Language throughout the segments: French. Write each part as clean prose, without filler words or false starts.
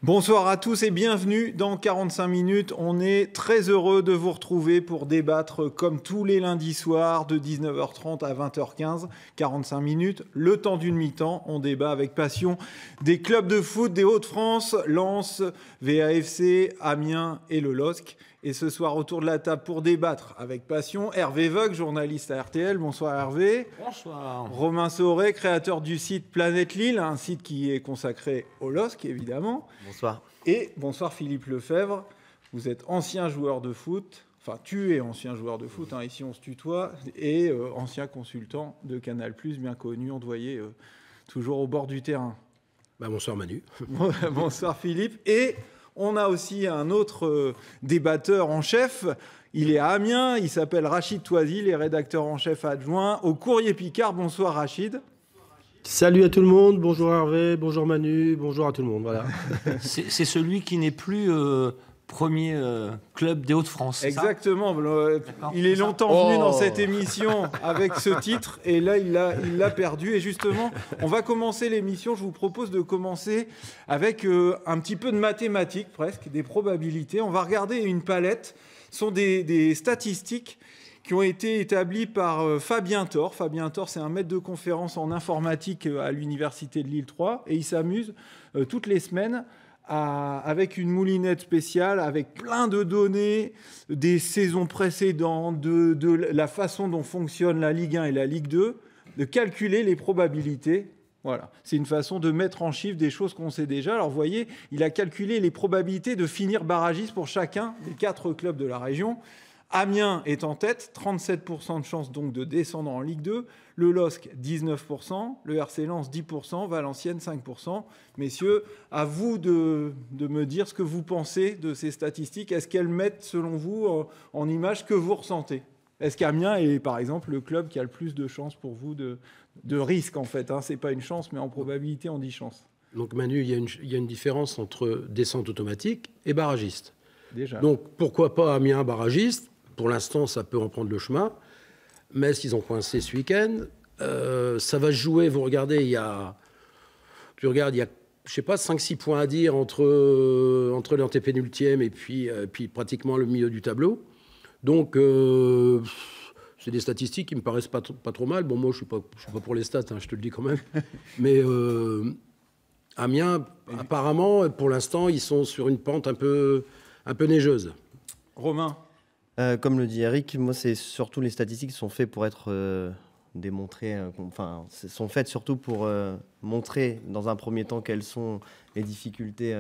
Bonsoir à tous et bienvenue dans 45 minutes. On est très heureux de vous retrouver pour débattre comme tous les lundis soirs de 19h30 à 20h15. 45 minutes, le temps d'une mi-temps. On débat avec passion des clubs de foot des Hauts-de-France, Lens, VAFC, Amiens et le LOSC. Et ce soir, autour de la table pour débattre avec passion, Hervé Vogue, journaliste à RTL. Bonsoir Hervé. Bonsoir. Romain Sauré, créateur du site Planète Lille, un site qui est consacré au LOSC, évidemment. Bonsoir. Et bonsoir Philippe Lefebvre. Vous êtes ancien joueur de foot. Enfin, tu es ancien joueur de foot, hein, ici on se tutoie, et ancien consultant de Canal+, bien connu, on te voyait toujours au bord du terrain. Bonsoir Manu. Bonsoir Philippe. Et on a aussi un autre débatteur en chef. Il est à Amiens, il s'appelle Rachid Toisy, il est rédacteur en chef adjoint au Courrier Picard. Bonsoir Rachid. Salut à tout le monde, bonjour Hervé, bonjour Manu, bonjour à tout le monde. Voilà. C'est celui qui n'est plus premier club des Hauts-de-France. Exactement. Il est longtemps venu dans cette émission avec ce titre et là il l'a perdu. Et justement, on va commencer l'émission. Je vous propose de commencer avec un petit peu de mathématiques presque, des probabilités. On va regarder une palette. Ce sont des statistiques qui ont été établies par Fabien Thor. Fabien Thor, c'est un maître de conférence en informatique à l'université de Lille 3 et il s'amuse toutes les semaines avec une moulinette spéciale, avec plein de données des saisons précédentes, de la façon dont fonctionne la Ligue 1 et la Ligue 2, de calculer les probabilités. Voilà, c'est une façon de mettre en chiffre des choses qu'on sait déjà. Alors vous voyez, il a calculé les probabilités de finir barragiste pour chacun des 4 clubs de la région. Amiens est en tête, 37% de chance donc de descendre en Ligue 2. Le LOSC, 19%. Le RC Lens, 10%. Valenciennes, 5%. Messieurs, à vous de me dire ce que vous pensez de ces statistiques. Est-ce qu'elles mettent, selon vous, en image ce que vous ressentez ? Est-ce qu'Amiens est, par exemple, le club qui a le plus de chances pour vous, de risque, en fait, hein ? Ce n'est pas une chance, mais en probabilité, on dit chance. Donc Manu, il y a une différence entre descente automatique et barragiste. Déjà. Donc pourquoi pas Amiens barragiste ? Pour l'instant, ça peut en prendre le chemin. Metz, ils ont coincé ce week-end. Ça va se jouer. Vous regardez, il y a, je sais pas, 5-6 points à dire entre l'antépénultième et puis pratiquement le milieu du tableau. Donc, c'est des statistiques qui me paraissent pas trop mal. Bon, moi, je suis pas pour les stats, hein, je te le dis quand même. Mais Amiens, apparemment, pour l'instant, ils sont sur une pente un peu neigeuse. Romain. Comme le dit Eric, moi, c'est surtout les statistiques qui sont faites pour être démontrées, sont faites surtout pour montrer dans un premier temps quelles sont les difficultés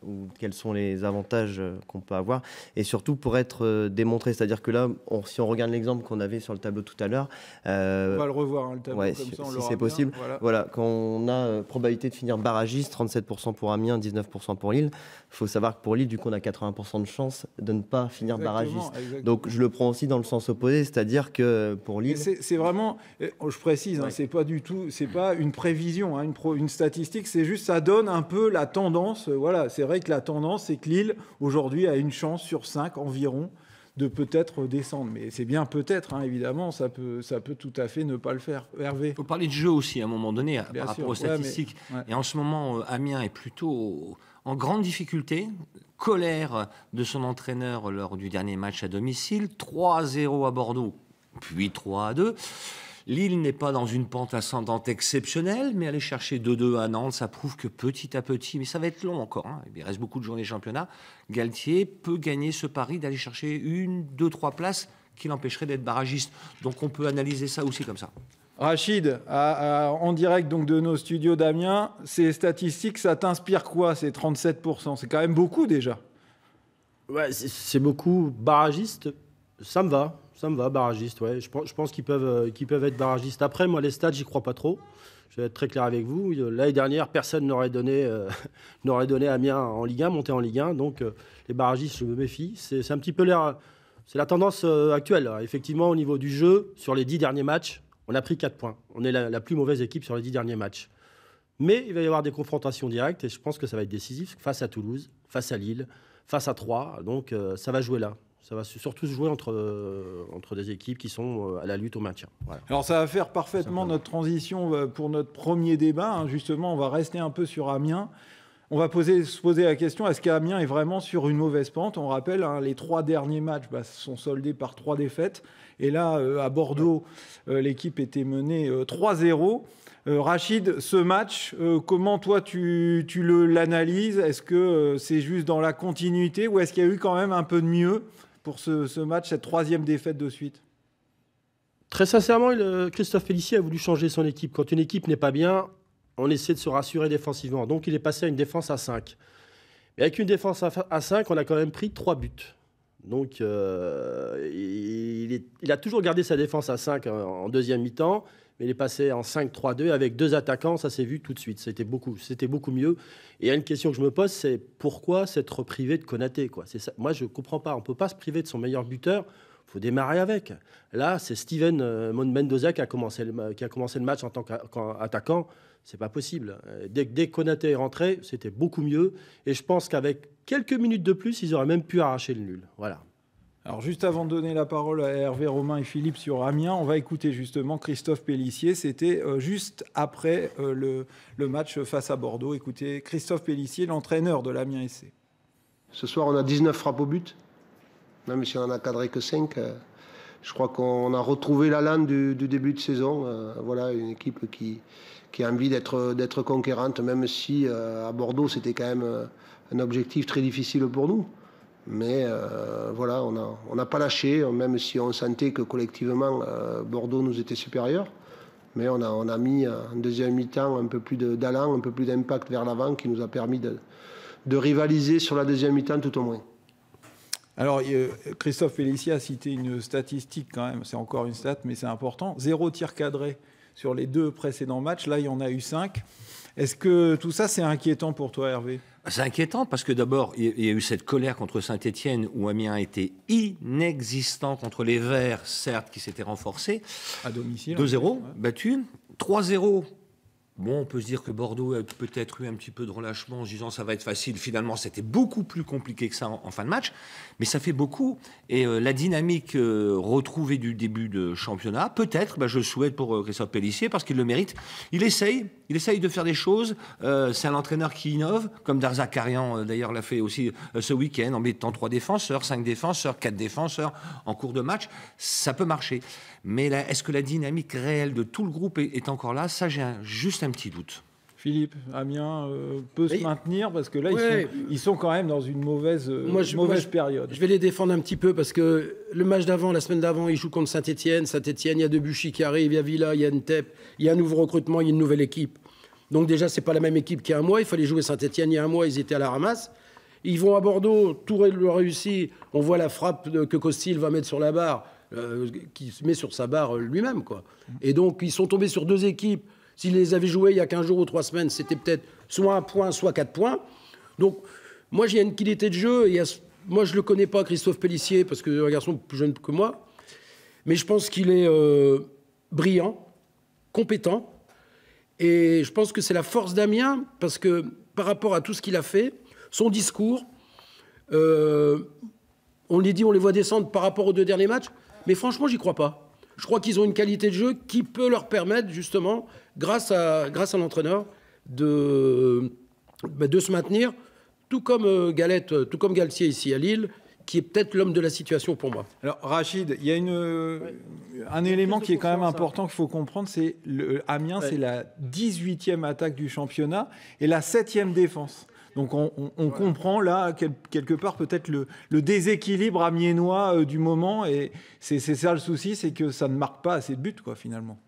ou quels sont les avantages qu'on peut avoir, et surtout pour être démontrées. C'est-à-dire que là, si on regarde l'exemple qu'on avait sur le tableau tout à l'heure... on va le revoir, hein, le tableau, ouais, comme ça, on si l'aura c'est possible. Bien, voilà, quand on a probabilité de finir barragiste, 37% pour Amiens, 19% pour Lille, il faut savoir que pour Lille, du coup, on a 80% de chance de ne pas finir barragiste. Exactement. Donc, je le prends aussi dans le sens opposé, c'est-à-dire que pour Lille... C'est vraiment, je précise, ouais. Hein, c'est pas du tout, c'est pas une prévision, hein, une statistique, c'est juste, ça donne un peu la tendance. Voilà, c'est vrai que la tendance, c'est que Lille, aujourd'hui, a une chance sur 5 environ de peut-être descendre. Mais c'est bien peut-être, hein, évidemment, ça peut tout à fait ne pas le faire. Hervé ? Il faut parler de jeu aussi à un moment donné, bien par sûr, rapport aux statistiques. Ouais. Et en ce moment, Amiens est plutôt en grande difficulté. Colère de son entraîneur lors du dernier match à domicile. 3-0 à Bordeaux, puis 3-2. Lille n'est pas dans une pente ascendante exceptionnelle, mais aller chercher 2-2 à Nantes, ça prouve que petit à petit, mais ça va être long encore, hein, il reste beaucoup de journées championnat, Galtier peut gagner ce pari d'aller chercher 1, 2, 3 places qui l'empêcheraient d'être barragiste. Donc on peut analyser ça aussi comme ça. Rachid, en direct donc de nos studios d'Amiens, ces statistiques, ça t'inspire quoi, ces 37%? C'est quand même beaucoup déjà. Ouais, c'est beaucoup. Barragiste, ça me va, barragiste, ouais. Je pense qu'ils peuvent être barragistes. Après, moi, les stats, j'y crois pas trop. Je vais être très clair avec vous. L'année dernière, personne n'aurait donné Amiens en Ligue 1, monter en Ligue 1. Donc, les barragistes, je me méfie. C'est un petit peu c'est la tendance actuelle. Alors, effectivement, au niveau du jeu, sur les 10 derniers matchs, on a pris 4 points. On est la plus mauvaise équipe sur les 10 derniers matchs. Mais il va y avoir des confrontations directes et je pense que ça va être décisif face à Toulouse, face à Lille, face à Troyes. Donc, ça va jouer là. Ça va surtout se jouer entre des équipes qui sont à la lutte au maintien. Voilà. Alors ça va faire parfaitement notre transition pour notre premier débat. Hein. Justement, on va rester un peu sur Amiens. on va se poser la question, est-ce qu'Amiens est vraiment sur une mauvaise pente? On rappelle, hein, les 3 derniers matchs sont soldés par 3 défaites. Et là, à Bordeaux, l'équipe était menée 3-0. Rachid, ce match, comment toi tu l'analyses? Est-ce que c'est juste dans la continuité ou est-ce qu'il y a eu quand même un peu de mieux pour ce match, cette 3e défaite de suite? Très sincèrement, Christophe Pélissier a voulu changer son équipe. Quand une équipe n'est pas bien, on essaie de se rassurer défensivement. Donc il est passé à une défense à 5. Et avec une défense à 5, on a quand même pris 3 buts. Donc il a toujours gardé sa défense à 5 en deuxième mi-temps, mais il est passé en 5-3-2 avec 2 attaquants, ça s'est vu tout de suite. C'était beaucoup mieux. Et il y a une question que je me pose, c'est pourquoi s'être privé de Konaté, quoi. C'est ça. Moi, je ne comprends pas. On ne peut pas se priver de son meilleur buteur. Il faut démarrer avec. Là, c'est Steven Mendoza qui a commencé le match en tant qu'attaquant. C'est pas possible. Dès que Konaté est rentré, c'était beaucoup mieux. Et je pense qu'avec quelques minutes de plus, ils auraient même pu arracher le nul. Voilà. Alors, juste avant de donner la parole à Hervé, Romain et Philippe sur Amiens, on va écouter justement Christophe Pélissier. C'était juste après le match face à Bordeaux. Écoutez, Christophe Pélissier, l'entraîneur de l'Amiens SC. Ce soir, on a 19 frappes au but. Même si on n'en a cadré que 5, je crois qu'on a retrouvé l'allant du début de saison. Voilà, une équipe qui a envie d'être conquérante, même si à Bordeaux, c'était quand même un objectif très difficile pour nous. Mais voilà, on n'a pas lâché, même si on sentait que collectivement, Bordeaux nous était supérieur. Mais on a mis en deuxième mi-temps un peu plus d'allant, un peu plus d'impact vers l'avant qui nous a permis de rivaliser sur la deuxième mi-temps tout au moins. Alors, Christophe Pélissier a cité une statistique quand même, c'est encore une stat, mais c'est important. 0 tir cadré sur les 2 précédents matchs, là il y en a eu 5. Est-ce que tout ça c'est inquiétant pour toi, Hervé? C'est inquiétant parce que d'abord, il y a eu cette colère contre Saint-Étienne où Amiens a été inexistant contre les Verts, certes, qui s'étaient renforcés. À domicile. 2-0, battu. 3-0. Bon, on peut se dire que Bordeaux a peut-être eu un petit peu de relâchement en se disant ça va être facile. Finalement, c'était beaucoup plus compliqué que ça en fin de match. Mais ça fait beaucoup. Et la dynamique retrouvée du début de championnat, peut-être, je le souhaite pour Christophe Pélissier parce qu'il le mérite. Il essaye de faire des choses. C'est un entraîneur qui innove, comme Darzakarian d'ailleurs l'a fait aussi ce week-end, en mettant 3 défenseurs, 5 défenseurs, 4 défenseurs en cours de match. Ça peut marcher. Mais là, est-ce que la dynamique réelle de tout le groupe est encore là? Ça, j'ai juste un petit doute. Philippe, Amiens peut se maintenir parce que là, ils sont quand même dans une mauvaise période. Je vais les défendre un petit peu parce que le match d'avant, la semaine d'avant, ils jouent contre Saint-Étienne. Saint-Étienne, il y a Debuchy qui arrive, il y a Villa, il y a Ntep, il y a un nouveau recrutement, il y a une nouvelle équipe. Donc déjà, c'est pas la même équipe qu'il y a un mois. Il fallait jouer Saint-Étienne il y a un mois, ils étaient à la ramasse. Ils vont à Bordeaux, tout leur réussit. On voit la frappe que Costil va mettre sur la barre, qui se met sur sa barre lui-même, quoi. Et donc, ils sont tombés sur 2 équipes. S'ils les avaient joués il y a 15 jours ou 3 semaines, c'était peut-être soit 1 point, soit 4 points. Donc, moi, j'ai une qualité de jeu. Moi, je ne le connais pas, Christophe Pélissier, parce que c'est un garçon plus jeune que moi. Mais je pense qu'il est brillant, compétent. Et je pense que c'est la force d'Amiens, parce que par rapport à tout ce qu'il a fait, son discours, on les voit descendre par rapport aux 2 derniers matchs. Mais franchement, j'y crois pas. Je crois qu'ils ont une qualité de jeu qui peut leur permettre, justement, grâce à l'entraîneur, de se maintenir, tout comme Galtier ici à Lille, qui est peut-être l'homme de la situation pour moi. Alors, Rachid, il y a un élément qui est quand même important qu'il faut comprendre, c'est Amiens, c'est la 18e attaque du championnat et la 7e défense. Donc on comprend là, quelque part, peut-être le déséquilibre amiénois du moment. Et c'est ça le souci, c'est que ça ne marque pas assez de buts, quoi, finalement.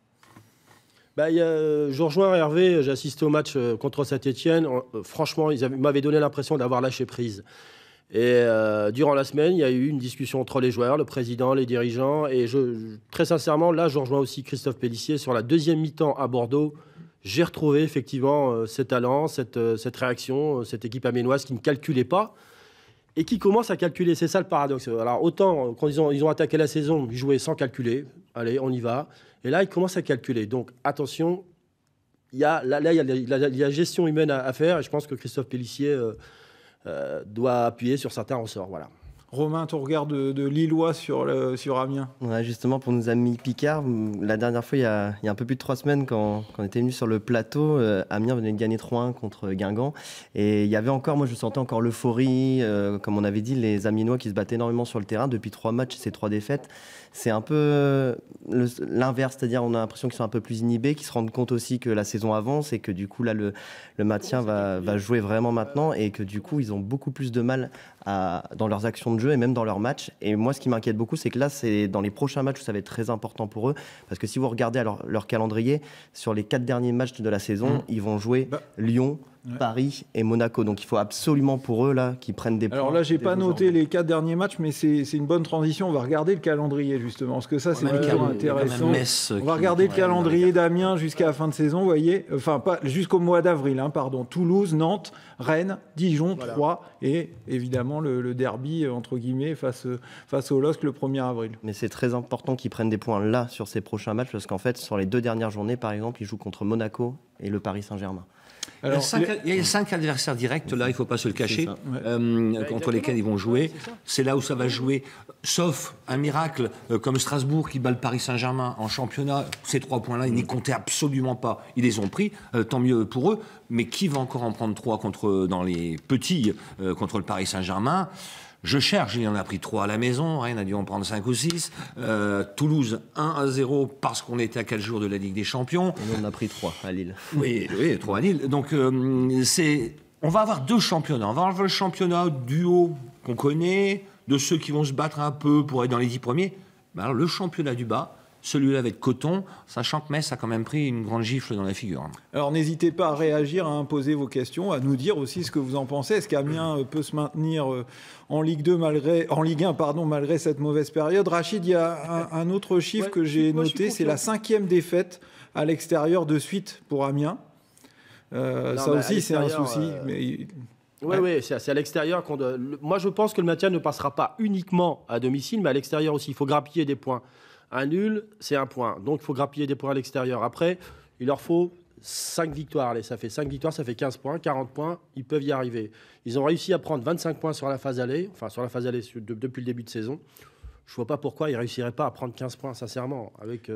Je rejoins Hervé, j'ai assisté au match contre Saint-Étienne. Franchement, ils m'avaient donné l'impression d'avoir lâché prise. Et durant la semaine, il y a eu une discussion entre les joueurs, le président, les dirigeants. Et très sincèrement, là, je rejoins aussi Christophe Pélissier. Sur la deuxième mi-temps à Bordeaux, j'ai retrouvé effectivement ce talent, cette réaction, cette équipe amiénoise qui ne calculait pas et qui commence à calculer. C'est ça le paradoxe. Alors autant, quand ils ont attaqué la saison, ils jouaient sans calculer. Allez, on y va. Et là, ils commencent à calculer. Donc attention, il y a la gestion humaine à faire. Et je pense que Christophe Pélissier doit appuyer sur certains ressorts. Voilà. Romain, ton regard de Lillois sur Amiens. Ouais, justement, pour nos amis Picard, la dernière fois, il y a un peu plus de 3 semaines, quand on était venu sur le plateau, Amiens venait de gagner 3-1 contre Guingamp. Et il y avait encore, moi je sentais encore l'euphorie, comme on avait dit, les Amiénois qui se battent énormément sur le terrain. Depuis 3 matchs et ces 3 défaites, c'est un peu l'inverse, c'est-à-dire on a l'impression qu'ils sont un peu plus inhibés, qu'ils se rendent compte aussi que la saison avance et que du coup là le maintien va jouer vraiment maintenant et que du coup ils ont beaucoup plus de mal dans leurs actions de jeu et même dans leurs matchs. Et moi ce qui m'inquiète beaucoup, c'est que là c'est dans les prochains matchs où ça va être très important pour eux, parce que si vous regardez leur calendrier, sur les 4 derniers matchs de la saison, ils vont jouer Lyon, Paris et Monaco. Donc il faut absolument pour eux là qu'ils prennent des points. Alors là, j'ai pas noté les 4 derniers matchs, mais c'est une bonne transition. On va regarder le calendrier justement, parce que ça c'est toujours intéressant. On va regarder le calendrier d'Amiens jusqu'à la fin de saison, vous voyez. Enfin pas jusqu'au mois d'avril, pardon. Toulouse, Nantes, Rennes, Dijon, Troyes et évidemment le derby entre guillemets face au LOSC le 1er avril. Mais c'est très important qu'ils prennent des points là sur ces prochains matchs, parce qu'en fait sur les 2 dernières journées par exemple, ils jouent contre Monaco et le Paris Saint-Germain. Alors, il y a 5 adversaires directs, là, il ne faut pas se le cacher, contre lesquels ils vont jouer. C'est là où ça va jouer, sauf un miracle comme Strasbourg qui bat le Paris Saint-Germain en championnat. Ces 3 points-là, ils n'y comptaient absolument pas. Ils les ont pris, tant mieux pour eux. Mais qui va encore en prendre 3 dans les petits contre le Paris Saint-Germain ? Je cherche, il en a pris 3 à la maison, Rennes a dû en prendre 5 ou 6. Toulouse 1-0 parce qu'on était à 4 jours de la Ligue des Champions. Et nous on a pris 3 à Lille. Oui, 3 à Lille. Donc on va avoir 2 championnats. On va avoir le championnat du haut qu'on connaît, de ceux qui vont se battre un peu pour être dans les 10 premiers. Mais alors le championnat du bas, celui-là va être coton, sachant que Metz a quand même pris une grande gifle dans la figure. Alors n'hésitez pas à réagir, à poser vos questions, à nous dire aussi ce que vous en pensez. Est-ce qu'Amiens peut se maintenir en Ligue 2 en Ligue 1 malgré cette mauvaise période? Rachid, il y a un autre chiffre que j'ai noté, c'est la 5e défaite à l'extérieur de suite pour Amiens. Ça aussi c'est un souci. Oui, c'est à l'extérieur. Moi je pense que le maintien ne passera pas uniquement à domicile, mais à l'extérieur aussi. Il faut grappiller des points. Un nul, c'est 1 point. Donc, il faut grappiller des points à l'extérieur. Après, il leur faut 5 victoires. Allez, ça fait 5 victoires, ça fait 15 points, 40 points. Ils peuvent y arriver. Ils ont réussi à prendre 25 points sur la phase aller, depuis le début de saison. Je ne vois pas pourquoi ils ne réussiraient pas à prendre 15 points, sincèrement, avec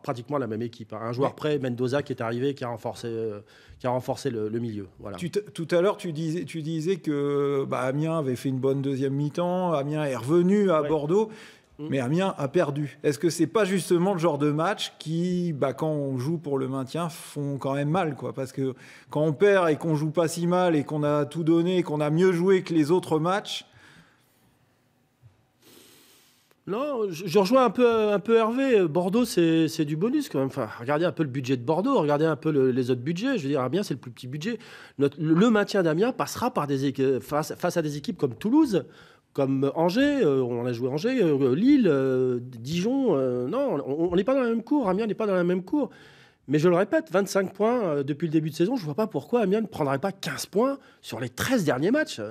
pratiquement la même équipe. Un joueur près, Mendoza, qui est arrivé, qui a renforcé le milieu. Voilà. Tout à l'heure, tu disais que Amiens avait fait une bonne deuxième mi-temps. Amiens est revenu à Bordeaux. Mais Amiens a perdu. Est-ce que c'est pas justement le genre de match qui, quand on joue pour le maintien, font quand même mal, quoi ? Parce que quand on perd et qu'on joue pas si mal et qu'on a tout donné, et qu'on a mieux joué que les autres matchs. Non, je rejoins un peu Hervé. Bordeaux, c'est du bonus quand même. Enfin, regardez un peu le budget de Bordeaux, regardez un peu les autres budgets. Je veux dire, Amiens, c'est le plus petit budget. Le maintien d'Amiens passera par face à des équipes comme Toulouse, comme Angers, on a joué Angers, Lille, Dijon. Non, on n'est pas dans la même cour. Amiens n'est pas dans la même cour. Mais je le répète, 25 points depuis le début de saison. Je ne vois pas pourquoi Amiens ne prendrait pas 15 points sur les 13 derniers matchs.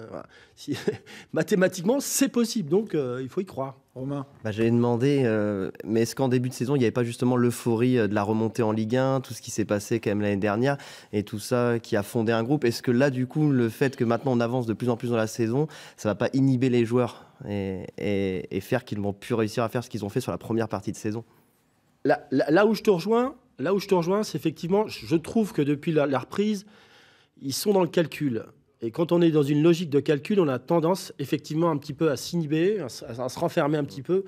Mathématiquement, c'est possible. Donc, il faut y croire. Romain. J'avais demandé, mais est-ce qu'en début de saison, il n'y avait pas justement l'euphorie de la remontée en Ligue 1, tout ce qui s'est passé quand même l'année dernière, et tout ça qui a fondé un groupe? Est-ce que là, du coup, le fait que maintenant on avance de plus en plus dans la saison, ça ne va pas inhiber les joueurs et faire qu'ils vont plus réussir à faire ce qu'ils ont fait sur la première partie de saison? Là où je te rejoins, c'est effectivement, je trouve que depuis la reprise, ils sont dans le calcul. Et quand on est dans une logique de calcul, on a tendance effectivement un petit peu à s'inhiber, à se renfermer un petit peu.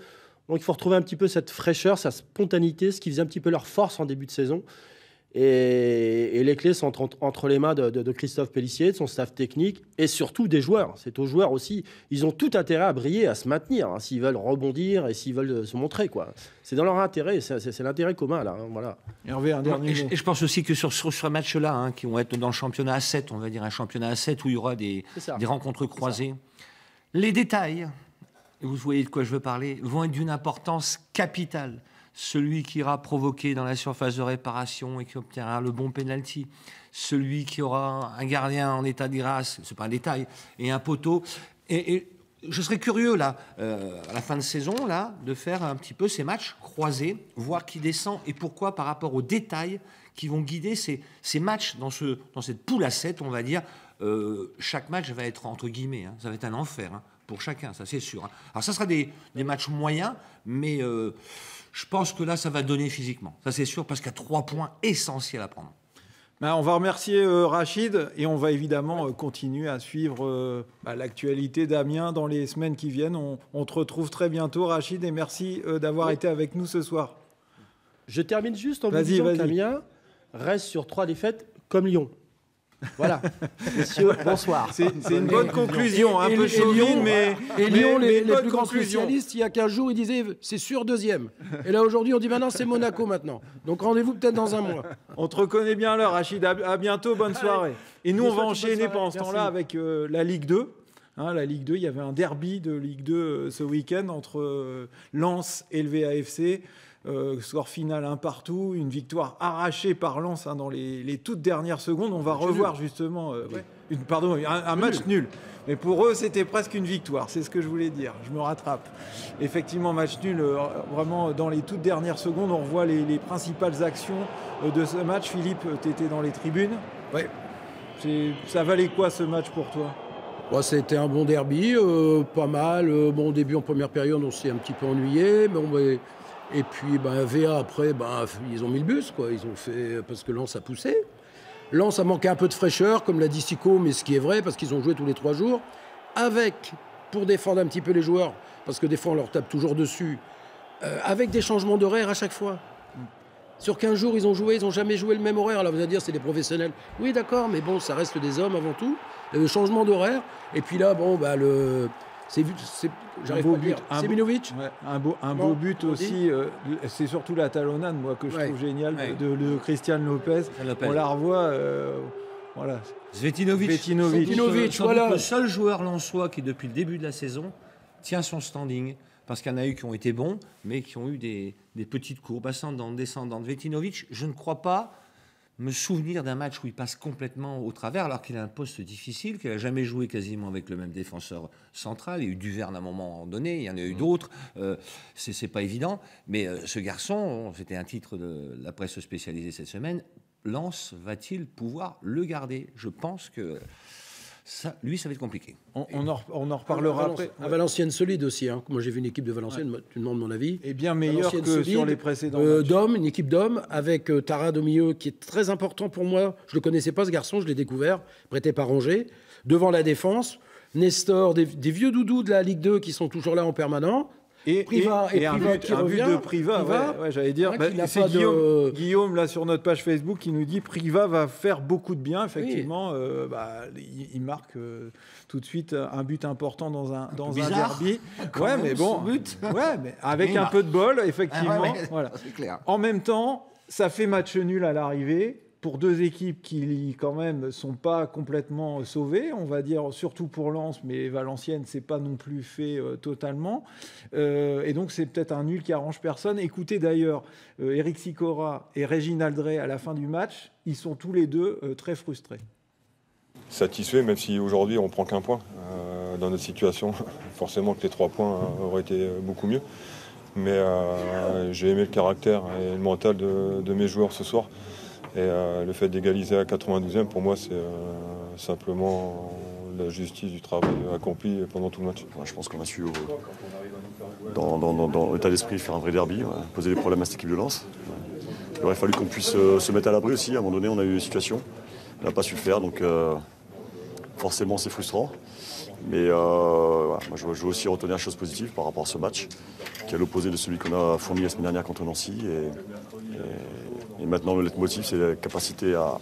Donc il faut retrouver un petit peu cette fraîcheur, cette spontanéité, ce qui faisait un petit peu leur force en début de saison. Et les clés sont entre les mains de Christophe Pélissier, de son staff technique et surtout des joueurs. C'est aux joueurs aussi. Ils ont tout intérêt à briller, à se maintenir, s'ils veulent rebondir et s'ils veulent se montrer, quoi. C'est dans leur intérêt, c'est l'intérêt commun, là. Voilà. Hervé, un dernier mot. Et je pense aussi que sur ce match-là, qui vont être dans le championnat à 7, on va dire un championnat à 7 où il y aura des rencontres croisées, les détails, vous voyez de quoi je veux parler, vont être d'une importance capitale. Celui qui ira provoquer dans la surface de réparation et qui obtiendra le bon penalty, celui qui aura un gardien en état de grâce, c'est pas un détail, et un poteau. Et je serais curieux, là, à la fin de saison, là, de faire un petit peu ces matchs croisés, voir qui descend et pourquoi par rapport aux détails qui vont guider ces matchs dans cette poule à 7, on va dire. Chaque match va être, entre guillemets, ça va être un enfer. pour chacun, ça c'est sûr. Alors ça sera des matchs moyens, mais je pense que là, ça va donner physiquement. Ça c'est sûr, parce qu'il y a 3 points essentiels à prendre. On va remercier Rachid et on va évidemment continuer à suivre l'actualité d'Amiens dans les semaines qui viennent. On te retrouve très bientôt, Rachid, et merci d'avoir été avec nous ce soir. Je termine juste en vous disant qu'Amiens reste sur 3 défaites comme Lyon. Voilà. Messieurs, bonsoir. C'est une bonne conclusion, un peu chauvine, mais Lyon, les bonne plus grands conclusion. spécialistes, il y a 15 jours, ils disaient c'est sûr deuxième. Et là, aujourd'hui, on dit maintenant c'est Monaco maintenant. Donc rendez-vous peut-être dans un mois. On te reconnaît bien là, Rachid. À bientôt, bonne soirée. Et nous, on va enchaîner pendant ce temps-là avec la Ligue 2. La Ligue 2, il y avait un derby de Ligue 2 ce week-end entre Lens et le VAFC. Score final 1 partout, une victoire arrachée par Lens dans les toutes dernières secondes. On va revoir justement un match nul. Mais pour eux, c'était presque une victoire. C'est ce que je voulais dire. Je me rattrape. Effectivement, match nul. Vraiment, dans les toutes dernières secondes, on revoit les principales actions de ce match. Philippe, tu étais dans les tribunes. Oui. Ça valait quoi ce match pour toi ? C'était un bon derby, pas mal. Au début, en première période, on s'est un petit peu ennuyé. Et puis, VA, après, ils ont mis le bus, quoi. Ils ont fait, parce que Lens a poussé. Lens a manqué un peu de fraîcheur, comme l'a dit Sico, mais ce qui est vrai, parce qu'ils ont joué tous les 3 jours. Pour défendre un petit peu les joueurs, parce que des fois, on leur tape toujours dessus, avec des changements d'horaire à chaque fois. Sur 15 jours, ils n'ont jamais joué le même horaire. Alors, vous allez dire, c'est des professionnels. Oui, d'accord, mais bon, ça reste des hommes avant tout. Changement d'horaire. Et puis là, Seminovic. Un beau but aussi. C'est surtout la talonnade, moi, que je trouve géniale de Christian Lopez. On la revoit. Voilà. Svetinovic, voilà. Le seul joueur lensois qui, depuis le début de la saison, tient son standing. Parce qu'il y en a eu qui ont été bons, mais qui ont eu des petites courbes ascendantes, descendantes. Svetinovic, je ne crois pas me souvenir d'un match où il passe complètement au travers, alors qu'il a un poste difficile, qu'il n'a jamais joué quasiment avec le même défenseur central. Il y a eu Duverne à un moment donné, il y en a eu d'autres. C'est pas évident. Mais ce garçon, c'était un titre de la presse spécialisée cette semaine, Lens va-t-il pouvoir le garder ? Je pense que ça va être compliqué. On en reparlera après. À Valenciennes solide aussi. Moi, j'ai vu une équipe de Valenciennes, tu demandes mon avis. Et bien meilleure que solide, sur les précédents matchs. Une équipe d'hommes, avec Tarade au milieu, qui est très important pour moi. Je ne le connaissais pas, ce garçon, je l'ai découvert, prêté par Angers. Devant la défense, Nestor, des vieux doudous de la Ligue 2 qui sont toujours là en permanent. Et un but de Priva, j'allais dire. C'est Guillaume, là, sur notre page Facebook, qui nous dit Priva va faire beaucoup de bien. Effectivement, il marque tout de suite un but important dans un derby. Mais bon, mais avec un peu de bol, effectivement. Voilà. C'est clair. En même temps, ça fait match nul à l'arrivée. Pour 2 équipes qui, quand même, ne sont pas complètement sauvées, on va dire, surtout pour Lens, mais Valenciennes, c'est pas non plus fait totalement. Et donc, c'est peut-être un nul qui arrange personne. Écoutez d'ailleurs, Eric Sicora et Réginald Drey, à la fin du match, ils sont tous les deux très frustrés. Satisfait, même si aujourd'hui, on prend qu'un point. Dans notre situation, forcément que les 3 points auraient été beaucoup mieux. Mais j'ai aimé le caractère et le mental de mes joueurs ce soir. Et le fait d'égaliser à 92e, pour moi, c'est simplement la justice du travail accompli pendant tout le match. Je pense qu'on a su, dans l'état d'esprit, faire un vrai derby, poser des problèmes à cette équipe de Lens. Il aurait fallu qu'on puisse se mettre à l'abri aussi. À un moment donné, on a eu une situation. On n'a pas su le faire, donc forcément, c'est frustrant. Mais moi, je veux aussi retenir la chose positive par rapport à ce match, qui est à l'opposé de celui qu'on a fourni la semaine dernière contre Nancy. Et maintenant, le leitmotiv, c'est la capacité à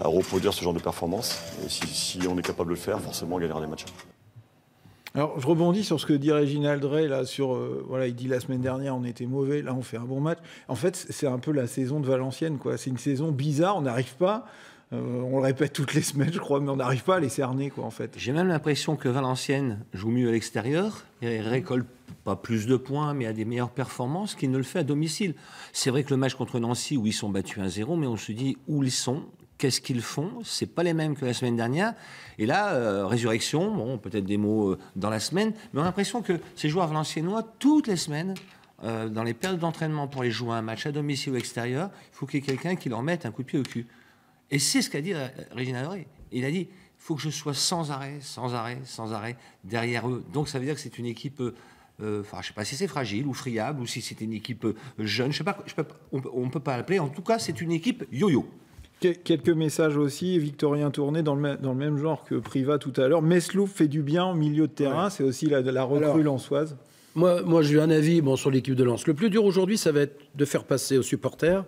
reproduire ce genre de performance. Et si on est capable de le faire, forcément, on gagnera des matchs. Alors, je rebondis sur ce que dit Réginald Drey, là, il dit la semaine dernière, on était mauvais, là, on fait un bon match. En fait, c'est un peu la saison de Valenciennes, quoi. C'est une saison bizarre, on n'arrive pas, on le répète toutes les semaines, je crois, mais on n'arrive pas à les cerner, quoi, en fait. J'ai même l'impression que Valenciennes joue mieux à l'extérieur, et récolte pas plus de points, mais a des meilleures performances qu'il ne le fait à domicile. C'est vrai que le match contre Nancy, où ils sont battus 1-0, mais on se dit où ils sont, qu'est-ce qu'ils font, c'est pas les mêmes que la semaine dernière. Et là, résurrection, peut-être des mots dans la semaine, mais on a l'impression que ces joueurs valenciennois, toutes les semaines, dans les périodes d'entraînement pour les jouer un match à domicile ou extérieur, il faut qu'il y ait quelqu'un qui leur mette un coup de pied au cul. Et c'est ce qu'a dit Réginald Drey. Il a dit, faut que je sois sans arrêt derrière eux. Donc ça veut dire que c'est une équipe, je ne sais pas si c'est fragile ou friable ou si c'est une équipe jeune, on ne peut pas l'appeler. En tout cas, c'est une équipe yo-yo. Quelques messages aussi, Victorien Tourné dans le même genre que Priva tout à l'heure. Mesloub fait du bien au milieu de terrain, c'est aussi la recrue lensoise. Moi j'ai eu un avis sur l'équipe de Lens. Le plus dur aujourd'hui, ça va être de faire passer aux supporters.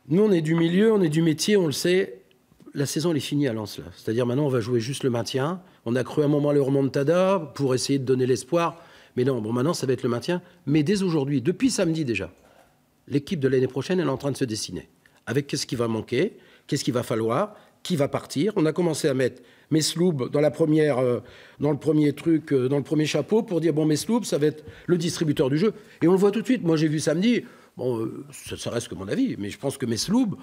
Nous, on est du milieu, on est du métier, on le sait. La saison, elle est finie à Lens, là. C'est-à-dire maintenant, on va jouer juste le maintien. On a cru à un moment le remontada pour essayer de donner l'espoir. Mais non, maintenant, ça va être le maintien. Mais dès aujourd'hui, depuis samedi déjà, l'équipe de l'année prochaine, elle est en train de se dessiner. Avec qu'est-ce qui va manquer, qu'est-ce qu'il va falloir, qui va partir. On a commencé à mettre Mesloub dans le premier chapeau pour dire, Mesloub, ça va être le distributeur du jeu. Et on le voit tout de suite. Moi, j'ai vu samedi, ça reste que mon avis, mais je pense que Mesloub,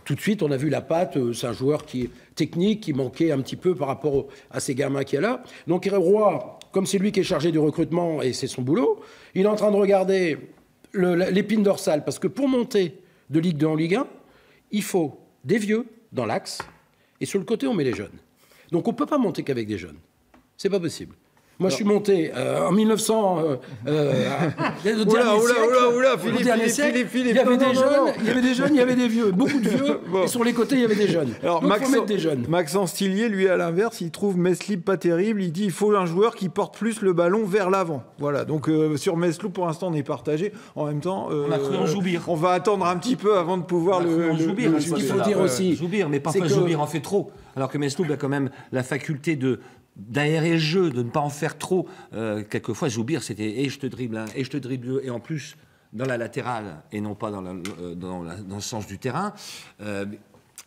tout de suite, on a vu la patte. C'est un joueur qui est technique, qui manquait un petit peu par rapport à ces gamins qu'il y a là. Donc, Roy, comme c'est lui qui est chargé du recrutement et c'est son boulot, il est en train de regarder l'épine dorsale. Parce que pour monter de Ligue 2 en Ligue 1, il faut des vieux dans l'axe et sur le côté, on met les jeunes. Donc, on ne peut pas monter qu'avec des jeunes. C'est pas possible. Moi, je suis monté en 1900. Philippe, il y avait des jeunes, il y avait des vieux. Beaucoup de vieux, et sur les côtés, il y avait des jeunes. Alors, donc, il faut mettre des jeunes. Maxence Tillier, lui, à l'inverse, il trouve Mesloub pas terrible. Il dit il faut un joueur qui porte plus le ballon vers l'avant. Voilà, donc sur Mesloub, pour l'instant, on est partagé. En même temps, on a cru en Zoubir. On va attendre un petit peu avant de pouvoir Zoubir. Ce qu'il faut dire aussi. Zoubir, mais parfois Zoubir en fait trop. Alors que Mesloub a quand même la faculté d'aérer le jeu, de ne pas en faire trop. Quelquefois, Zoubir, c'était je te dribble, et je te dribble, et en plus dans la latérale et non pas dans le sens du terrain.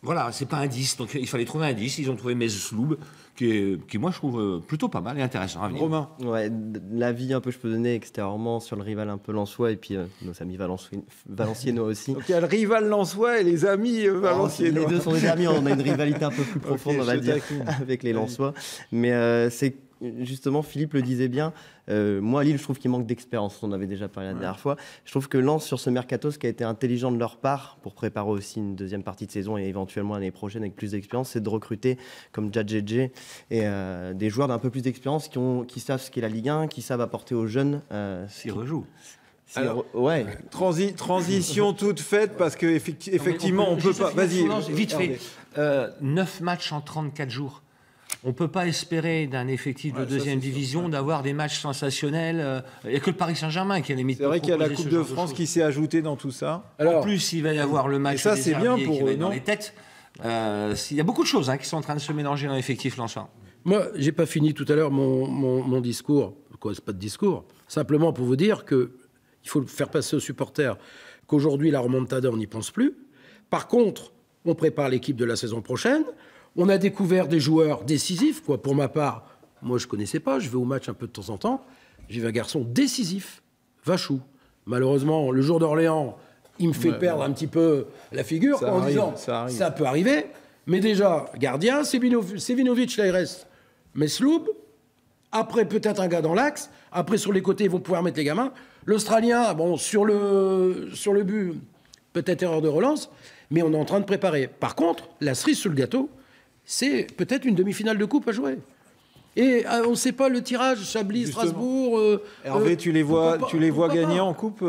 Voilà, c'est pas un 10, donc il fallait trouver un 10. Ils ont trouvé Mesloub, qui moi je trouve plutôt pas mal et intéressant à venir. Romain. Ouais, l'avis un peu je peux donner extérieurement sur le rival un peu lensois et puis nos amis valenciennois aussi. Donc il y a le rival lensois et les amis valenciennois. Les deux sont des amis, on a une rivalité un peu plus profonde, on va dire, avec les lensois. Mais c'est justement, Philippe le disait bien, moi à Lille je trouve qu'il manque d'expérience, on avait déjà parlé la dernière fois. Je trouve que Lens sur ce mercato, ce qui a été intelligent de leur part pour préparer aussi une deuxième partie de saison et éventuellement l'année prochaine avec plus d'expérience, c'est de recruter comme Djadjedje et des joueurs d'un peu plus d'expérience qui savent ce qu'est la Ligue 1, qui savent apporter aux jeunes. S'ils rejouent. Alors, ouais. Transition toute faite parce que effectivement on peut pas. Vas-y. Vite fait. 9 matchs en 34 jours. On ne peut pas espérer d'un effectif de deuxième division d'avoir des matchs sensationnels. Il n'y a que le Paris Saint-Germain qui a limite. C'est vrai qu'il y a la Coupe de France qui s'est ajoutée dans tout ça. Alors, en plus, il va y avoir le match ça, c'est bien pour eux, dans les têtes. Il y a beaucoup de choses qui sont en train de se mélanger dans l'effectif lensois. Moi, je n'ai pas fini tout à l'heure mon discours. Quoi, c'est pas de discours. Simplement pour vous dire qu'il faut faire passer aux supporters qu'aujourd'hui, la remontada, on n'y pense plus. Par contre, on prépare l'équipe de la saison prochaine. On a découvert des joueurs décisifs, quoi. Pour ma part, moi je connaissais pas, je vais au match un peu de temps en temps. J'ai vu un garçon décisif, Vachou. Malheureusement, le jour d'Orléans, il me fait perdre un petit peu la figure en disant ça peut arriver. Mais déjà, gardien, Sevinovic, là il reste Mesloub. Après peut-être un gars dans l'axe. Après sur les côtés, ils vont pouvoir mettre les gamins. L'Australien, sur le but, peut-être erreur de relance, mais on est en train de préparer. Par contre, la cerise sur le gâteau, c'est peut-être une demi-finale de coupe à jouer. Et on ne sait pas le tirage, Chablis, Strasbourg. Hervé, tu les vois gagner en coupe,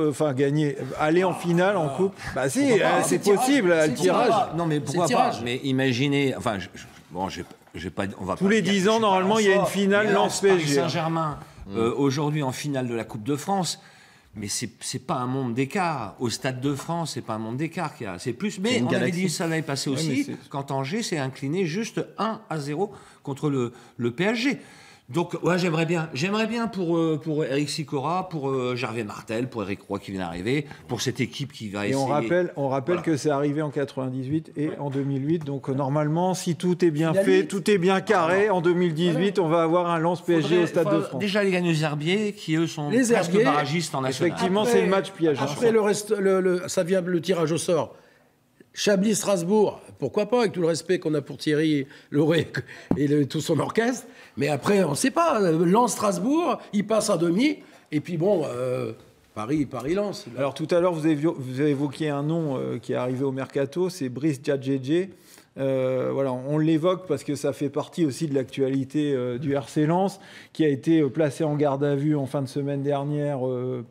aller en finale en coupe. Bah si, c'est possible, le tirage. Non mais pourquoi pas ? Mais imaginez, j'ai pas. On va tous les 10 ans, normalement, il y a une finale Lens-PSG. Saint-Germain aujourd'hui en finale de la Coupe de France. Mais c'est pas un monde d'écart. Au Stade de France, c'est pas un monde d'écart qu'il y a. C'est plus. Mais on avait dit ça l'année passée aussi, quand Angers s'est incliné juste 1-0 contre le PSG. Donc, ouais, j'aimerais bien pour Eric Sicora, pour Gervais Martel, pour Eric Roy qui vient d'arriver, pour cette équipe qui va essayer. Et on rappelle que c'est arrivé en 98 et en 2008. Donc, normalement, si tout est bien fait, tout est bien carré, en 2018, on va avoir un Lens PSG au Stade de France. Déjà, les gagnants Herbiers, qui eux sont presque barragistes en national. Effectivement, c'est le match piège. Après, le reste, ça vient le tirage au sort. Chablis-Strasbourg, pourquoi pas, avec tout le respect qu'on a pour Thierry Lauré et tout son orchestre. Mais après, on ne sait pas. Lens-Strasbourg, il passe en demi. Et puis Paris-Lens. Alors tout à l'heure, vous avez évoqué un nom qui est arrivé au Mercato, c'est Brice Djadjedje. Voilà, on l'évoque parce que ça fait partie aussi de l'actualité du RC Lens, qui a été placé en garde à vue en fin de semaine dernière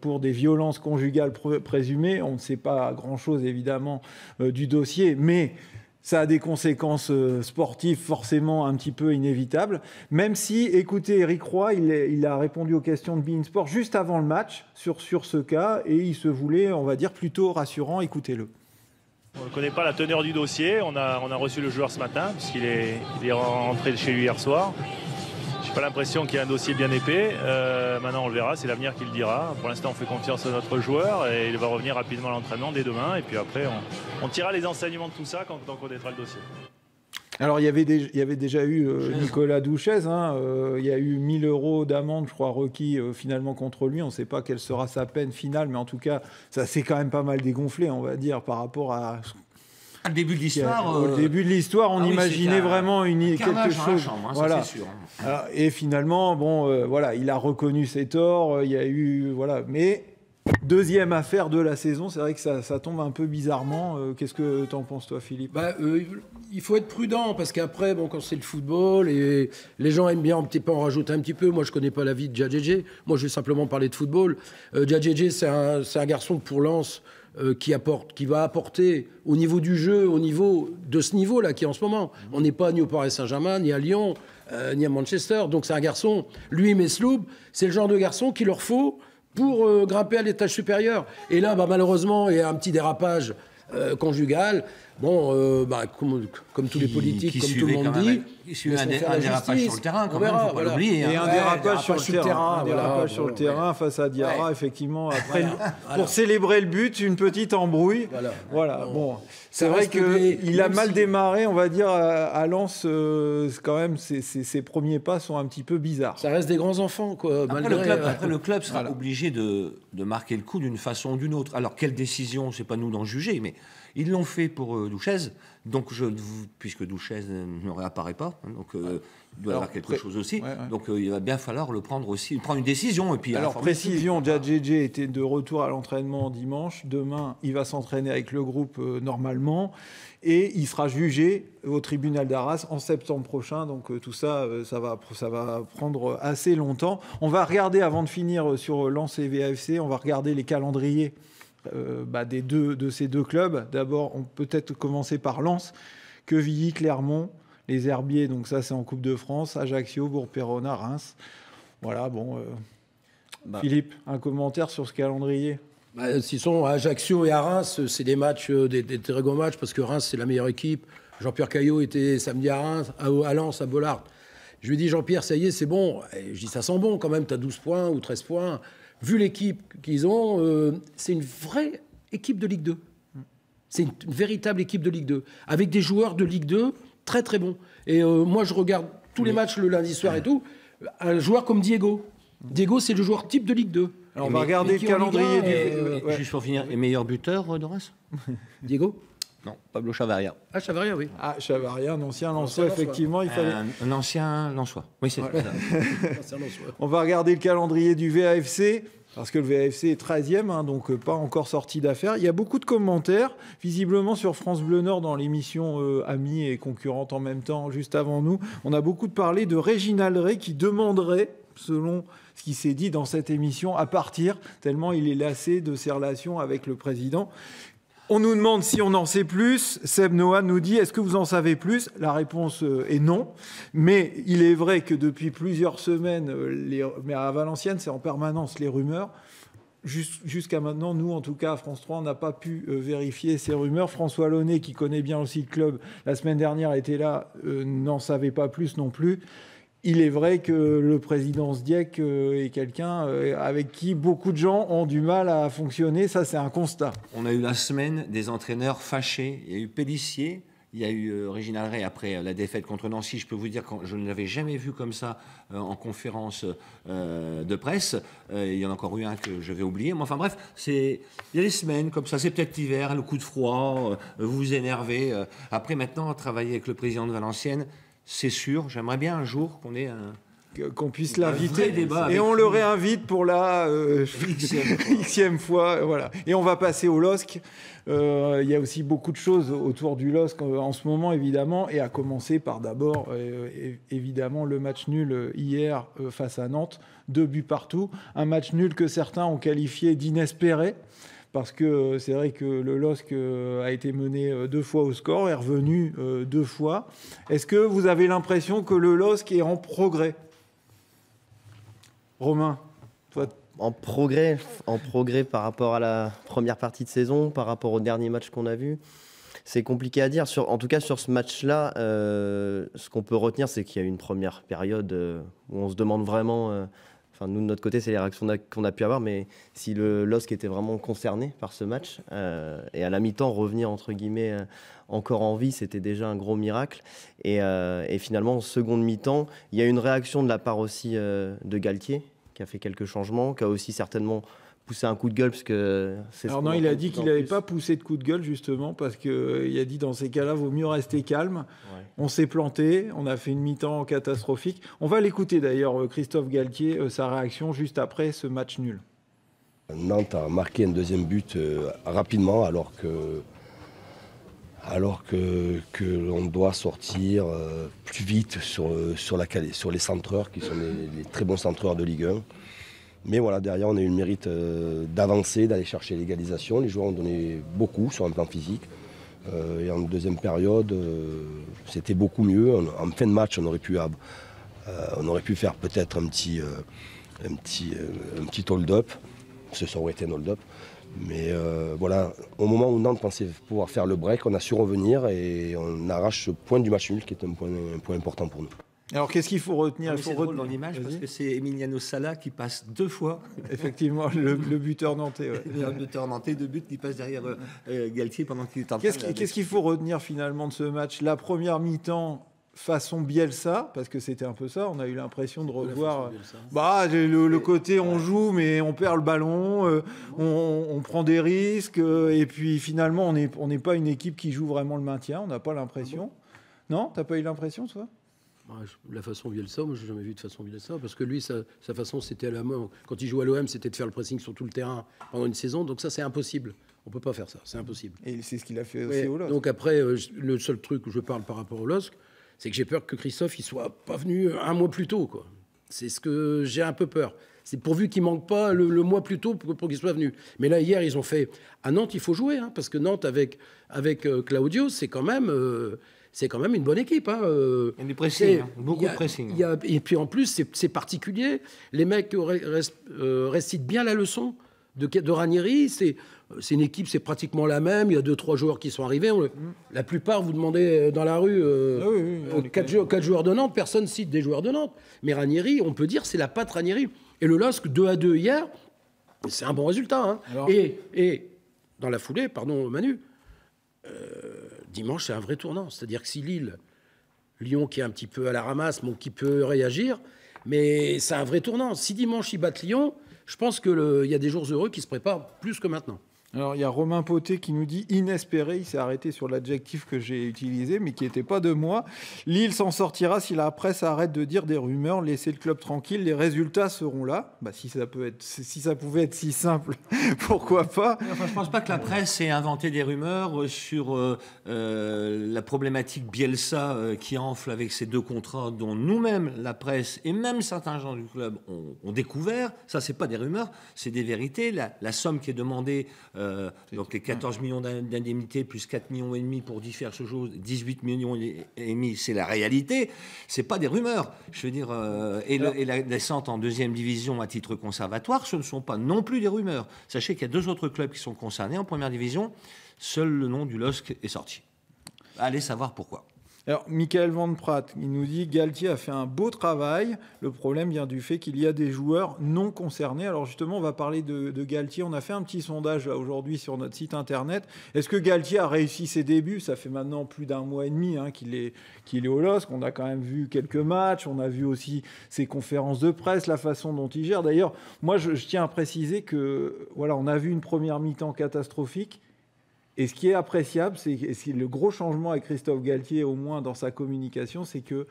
pour des violences conjugales présumées. On ne sait pas grand-chose évidemment du dossier, mais ça a des conséquences sportives forcément un petit peu inévitables. Même si, écoutez, Eric Roy, il a répondu aux questions de beIN Sport juste avant le match sur ce cas, et il se voulait, on va dire, plutôt rassurant. Écoutez-le. On ne connaît pas la teneur du dossier. On a reçu le joueur ce matin, puisqu'il est rentré chez lui hier soir. Je n'ai pas l'impression qu'il y a un dossier bien épais. Maintenant, on le verra. C'est l'avenir qui le dira. Pour l'instant, on fait confiance à notre joueur et il va revenir rapidement à l'entraînement dès demain. Et puis après, on tirera les enseignements de tout ça quand on connaîtra le dossier. Alors, il y avait déjà eu Nicolas Douchez. Il y a eu 1 000 € d'amende, je crois, requis finalement contre lui. On ne sait pas quelle sera sa peine finale, mais en tout cas, ça s'est quand même pas mal dégonflé, on va dire, par rapport à... Au début de l'histoire, au début de l'histoire, on imaginait vraiment quelque chose. Chambre, voilà. Ça, c'est sûr. Alors, et finalement, voilà, il a reconnu ses torts. Il y a eu, voilà, mais deuxième affaire de la saison. C'est vrai que ça tombe un peu bizarrement. Qu'est-ce que t'en penses, toi, Philippe? Il faut être prudent parce qu'après, quand c'est le football et les gens aiment bien un petit peu en rajouter un petit peu. Moi, je connais pas la vie de Djadjedje. Moi, je vais simplement parler de football. Djadjedje, c'est un garçon pour Lens. Qui va apporter au niveau du jeu, au niveau de ce niveau-là qui est en ce moment. On n'est pas ni au Paris Saint-Germain, ni à Lyon, ni à Manchester. Donc c'est un garçon, lui, Mesloub, c'est le genre de garçon qu'il leur faut pour grimper à l'étage supérieur. Et là, malheureusement, il y a un petit dérapage conjugal. Comme tous les politiques, comme tout le monde dit, il suit un dérapage sur le terrain, quand même, il ne faut pas l'oublier. Et un dérapage sur le terrain. Un dérapage sur le terrain face à Diarra, effectivement. Après, pour célébrer le but, une petite embrouille. Voilà. Bon, c'est vrai qu'il a mal démarré, on va dire, à Lens. Quand même, ses premiers pas sont un petit peu bizarres. Ça reste des grands enfants, quoi. Après, le club sera obligé de marquer le coup d'une façon ou d'une autre. Alors, quelle décision, c'est pas nous d'en juger, mais ils l'ont fait pour Douchez, donc puisque Douchez ne réapparaît pas, donc il doit y avoir quelque chose aussi. Ouais. Donc il va bien falloir prendre une décision. Et puis, alors, précision, Djadjedje était de retour à l'entraînement dimanche. Demain, il va s'entraîner avec le groupe normalement. Et il sera jugé au tribunal d'Arras en septembre prochain. Donc tout ça, ça va prendre assez longtemps. On va regarder, avant de finir sur Lens et VAFC, on va regarder les calendriers de ces deux clubs. D'abord, on peut peut-être commencer par Lens, Quevilly, Clermont, les Herbiers, donc ça c'est en Coupe de France, Ajaccio, Bourg-Péronne, Reims. Voilà, Philippe, un commentaire sur ce calendrier? S'ils sont à Ajaccio et à Reims, c'est des matchs, des très gros matchs, parce que Reims c'est la meilleure équipe. Jean-Pierre Caillot était samedi à Reims, à Lens, à Bollard. Je lui ai dit, Jean-Pierre, ça y est, c'est bon. Et je dis, ça sent bon quand même, tu as 12 points ou 13 points. Vu l'équipe qu'ils ont, c'est une vraie équipe de Ligue 2. C'est une véritable équipe de Ligue 2, avec des joueurs de Ligue 2 très très bons. Et moi, je regarde tous les matchs le lundi soir et tout. Un joueur comme Diego. Diego, c'est le joueur type de Ligue 2. Alors, on va regarder le calendrier Juste pour finir, les meilleurs buteurs de Reims? Diego? Non, Pablo Chavaria. Ah, Chavaria, oui. Ah, Chavaria, un ancien Lensois, effectivement. Il fallait... Un ancien Lensois. Oui, c'est ça. On va regarder le calendrier du VAFC, parce que le VAFC est 13e, donc pas encore sorti d'affaire. Il y a beaucoup de commentaires, visiblement sur France Bleu Nord, dans l'émission Amis et concurrente en même temps, juste avant nous. On a beaucoup parlé de Réginald Ray qui demanderait, selon ce qui s'est dit dans cette émission, à partir, tellement il est lassé de ses relations avec le président. On nous demande si on en sait plus. Seb Noah nous dit, est-ce que vous en savez plus? La réponse est non. Mais il est vrai que depuis plusieurs semaines, mais à Valenciennes, c'est en permanence les rumeurs. Jusqu'à maintenant, nous, en tout cas, à France 3, on n'a pas pu vérifier ces rumeurs. François Launay, qui connaît bien aussi le club, la semaine dernière était là, n'en savait pas plus non plus. Il est vrai que le président Sdiek est quelqu'un avec qui beaucoup de gens ont du mal à fonctionner. Ça, c'est un constat. On a eu la semaine des entraîneurs fâchés. Il y a eu Pélissier, il y a eu Réginald Ray après la défaite contre Nancy. Je peux vous dire que je ne l'avais jamais vu comme ça en conférence de presse. Il y en a encore eu un que je vais oublier. Mais enfin bref, il y a des semaines comme ça. C'est peut-être l'hiver, le coup de froid, vous vous énervez. Après, maintenant, travailler avec le président de Valenciennes, c'est sûr, j'aimerais bien un jour qu'on ait qu'on puisse l'inviter. débat Et on le réinvite pour la xème fois. Voilà. Et on va passer au LOSC. Il y a aussi beaucoup de choses autour du LOSC en ce moment, évidemment, et à commencer par d'abord, évidemment, le match nul hier face à Nantes, 2 buts partout. Un match nul que certains ont qualifié d'inespéré, parce que c'est vrai que le LOSC a été mené 2 fois au score, est revenu 2 fois. Est-ce que vous avez l'impression que le LOSC est en progrès ? Romain, toi, en progrès par rapport à la première partie de saison, par rapport au dernier match qu'on a vu. C'est compliqué à dire. En tout cas, sur ce match-là, ce qu'on peut retenir, c'est qu'il y a eu une première période où on se demande vraiment... nous, de notre côté, c'est les réactions qu'on a pu avoir, mais si le LOSC était vraiment concerné par ce match, et à la mi-temps, revenir, entre guillemets, encore en vie, c'était déjà un gros miracle. Et finalement, en seconde mi-temps, il y a une réaction de la part aussi de Galtier, qui a fait quelques changements, qui a aussi certainement poussé un coup de gueule. Parce que Alors non, il a dit qu'il n'avait pas poussé de coup de gueule, justement, parce qu'il a dit dans ces cas-là, vaut mieux rester calme. Ouais. On s'est planté, on a fait une mi-temps catastrophique. On va l'écouter d'ailleurs, Christophe Galtier, sa réaction juste après ce match nul. Nantes a marqué un deuxième but rapidement, alors que l'on doit sortir plus vite sur les centreurs, qui sont les très bons centreurs de Ligue 1. Mais voilà, derrière, on a eu le mérite d'avancer, d'aller chercher l'égalisation. Les joueurs ont donné beaucoup sur un plan physique. Et en deuxième période, c'était beaucoup mieux. En fin de match, on aurait pu faire peut-être un petit hold-up. Ça aurait été un hold-up. Mais voilà, au moment où Nantes pensait pouvoir faire le break, on a su revenir et on arrache ce point du match nul qui est un point important pour nous. Alors qu'est-ce qu'il faut retenir ? C'est drôle dans l'image parce que c'est Emiliano Sala qui passe 2 fois. Effectivement, le buteur nantais. Ouais. Le buteur nantais, 2 buts qui passe derrière Galtier pendant qu'il est en train de... Qu'est-ce qu'il faut retenir finalement de ce match ? La première mi-temps façon Bielsa, parce que c'était un peu ça, on a eu l'impression de revoir le côté on joue mais on perd le ballon, on prend des risques, et puis finalement on n'est pas une équipe qui joue vraiment le maintien, on n'a pas l'impression. Non ? T'as pas eu l'impression, toi ? La façon Bielsa, moi je n'ai jamais vu de façon Bielsa, parce que lui, sa façon, c'était à la main. Quand il jouait à l'OM, c'était de faire le pressing sur tout le terrain pendant une saison, donc ça c'est impossible. On ne peut pas faire ça, c'est impossible. Et c'est ce qu'il a fait aussi au LOSC. Donc après, le seul truc où je parle par rapport au LOSC, c'est que j'ai peur que Christophe ne soit pas venu un mois plus tôt, quoi. C'est ce que j'ai un peu peur. C'est pourvu qu'il ne manque pas le mois plus tôt pour qu'il soit venu. Mais là, hier, ils ont fait... À Nantes, il faut jouer, hein, parce que Nantes, avec Claudio, c'est quand même une bonne équipe. Hein. Il y a du pressing, beaucoup de pressing. Et puis en plus, c'est particulier. Les mecs récitent bien la leçon de Ranieri. C'est une équipe, c'est pratiquement la même. Il y a 2-3 joueurs qui sont arrivés. La plupart, vous demandez dans la rue 4 joueurs de Nantes, personne cite des joueurs de Nantes. Mais Ranieri, on peut dire, c'est la patte Ranieri. Et le LOSC, 2-2 hier, c'est un bon résultat. Hein. Alors... Et dans la foulée, pardon Manu, dimanche, c'est un vrai tournant. C'est-à-dire que si Lyon qui est un petit peu à la ramasse, bon, qui peut réagir, mais c'est un vrai tournant. Si dimanche, ils battent Lyon, je pense qu'il y a des jours heureux qui se préparent plus que maintenant. Alors, il y a Romain Poté qui nous dit inespéré. Il s'est arrêté sur l'adjectif que j'ai utilisé, mais qui n'était pas de moi. Lille s'en sortira si la presse arrête de dire des rumeurs. Laissez le club tranquille. Les résultats seront là. Si ça pouvait être si simple, pourquoi pas ? Enfin, je ne pense pas que la presse ait inventé des rumeurs sur la problématique Bielsa qui enfle avec ces 2 contrats dont nous-mêmes, la presse et même certains gens du club ont découvert. Ça, c'est pas des rumeurs, c'est des vérités. La somme qui est demandée... donc les 14 millions d'indemnités plus 4,5 millions pour différentes choses, 18 millions et demi, c'est la réalité. C'est pas des rumeurs. Je veux dire, et la descente en 2e division à titre conservatoire, ce ne sont pas non plus des rumeurs. Sachez qu'il y a 2 autres clubs qui sont concernés en 1re division. Seul le nom du LOSC est sorti. Allez savoir pourquoi. Alors, Michael Van Praat, il nous dit « Galtier a fait un beau travail. Le problème vient du fait qu'il y a des joueurs non concernés. » Alors justement, on va parler de Galtier. On a fait un petit sondage là, aujourd'hui sur notre site internet. Est-ce que Galtier a réussi ses débuts ? Ça fait maintenant plus d'1 mois et demi qu'il est au LOSC. On a quand même vu quelques matchs. On a vu aussi ses conférences de presse, la façon dont il gère. D'ailleurs, moi, je tiens à préciser que voilà, on a vu une première mi-temps catastrophique. Et ce qui est appréciable, c'est le gros changement avec Christophe Galtier, au moins dans sa communication, c'est qu'il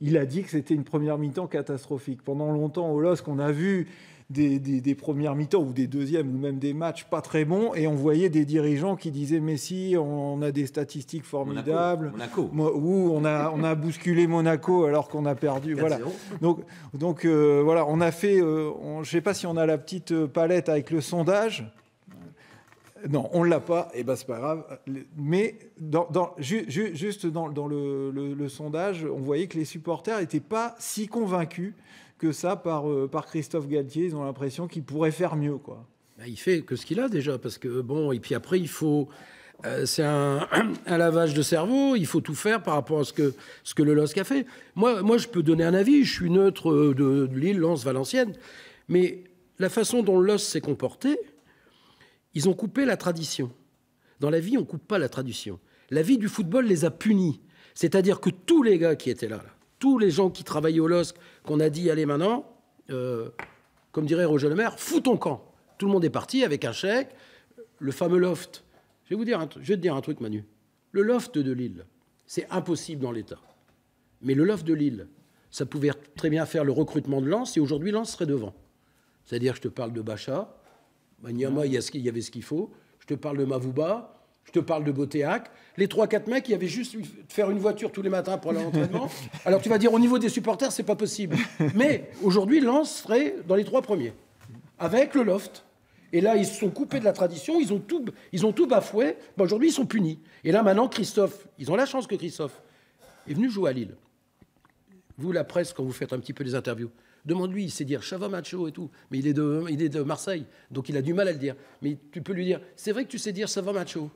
il a dit que c'était une première mi-temps catastrophique. Pendant longtemps, au LOSC, on a vu des premières mi-temps ou des deuxièmes ou même des matchs pas très bons et on voyait des dirigeants qui disaient mais si on a des statistiques formidables, ou on a bousculé Monaco alors qu'on a perdu, voilà. Donc voilà, on a fait je sais pas si on a la petite palette avec le sondage. Non, on ne l'a pas, et ben c'est pas grave. Mais juste dans le sondage, on voyait que les supporters n'étaient pas si convaincus que ça par Christophe Galtier. Ils ont l'impression qu'il pourrait faire mieux, quoi. Il fait que ce qu'il a déjà, parce que bon, et puis après il faut, c'est un lavage de cerveau. Il faut tout faire par rapport à ce que le LOSC a fait. Moi, je peux donner un avis. Je suis neutre de Lille, Lens, Valenciennes, mais la façon dont le LOSC s'est comporté. Ils ont coupé la tradition. Dans la vie, on ne coupe pas la tradition. La vie du football les a punis. C'est-à-dire que tous les gars qui étaient là, tous les gens qui travaillaient au LOSC, qu'on a dit, allez maintenant, comme dirait Roger Le Maire, fous ton camp. Tout le monde est parti avec un chèque. Le fameux loft. Je vais te dire un truc, Manu. Le loft de Lille, c'est impossible dans l'État. Mais le loft de Lille, ça pouvait très bien faire le recrutement de Lens, et aujourd'hui, Lens serait devant. C'est-à-dire, je te parle de Bacha, Niama, il y avait ce qu'il faut. Je te parle de Mavouba, je te parle de Botéac. Les 3-4 mecs, il y avait juste faire une voiture tous les matins pour aller à l'entraînement. Alors tu vas dire, au niveau des supporters, c'est pas possible. Mais aujourd'hui, Lens serait dans les 3 premiers, avec le loft. Et là, ils se sont coupés de la tradition, ils ont tout bafoué. Ben, aujourd'hui, ils sont punis. Et là, maintenant, Christophe, ils ont la chance que Christophe est venu jouer à Lille. Vous, la presse, quand vous faites un petit peu des interviews, demande-lui, il sait dire Chava Macho et tout, mais il est de Marseille, donc il a du mal à le dire. Mais tu peux lui dire, c'est vrai que tu sais dire Chava Macho.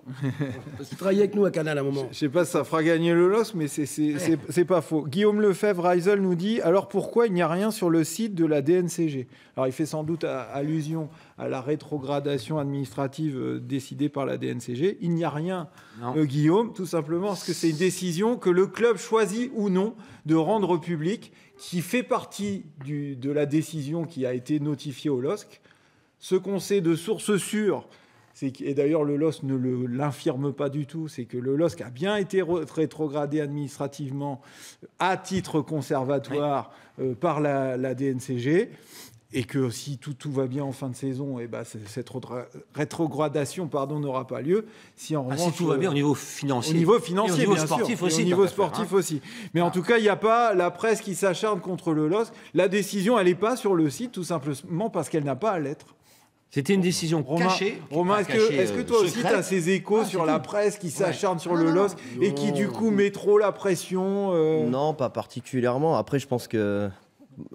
Parce qu'il travaillait avec nous à Canal à un moment. Je sais pas si ça fera gagner le LOSC, mais c'est pas faux. Guillaume Lefebvre, Reisel nous dit, alors pourquoi il n'y a rien sur le site de la DNCG? Alors il fait sans doute allusion à la rétrogradation administrative décidée par la DNCG. Il n'y a rien, Guillaume, tout simplement parce que c'est une décision que le club choisit ou non de rendre publique, qui fait partie de la décision qui a été notifiée au LOSC. Ce qu'on sait de sources sûres, et d'ailleurs le LOSC ne l'infirme pas du tout, c'est que le LOSC a bien été rétrogradé administrativement à titre conservatoire par la DNCG, et que si tout va bien en fin de saison, et ben cette rétrogradation n'aura pas lieu. Si en revanche, si tout va bien au niveau financier. Au niveau financier, et au niveau bien sportif sûr. aussi. Et au niveau sportif aussi. Mais en tout cas, il n'y a pas la presse qui s'acharne contre le LOSC. La décision, elle n'est pas sur le site, tout simplement parce qu'elle n'a pas à l'être. C'était une décision cachée. Romain, est-ce que toi aussi, tu as ces échos sur la presse qui s'acharne sur le LOSC et qui, du coup, met trop la pression Non, pas particulièrement. Après, je pense que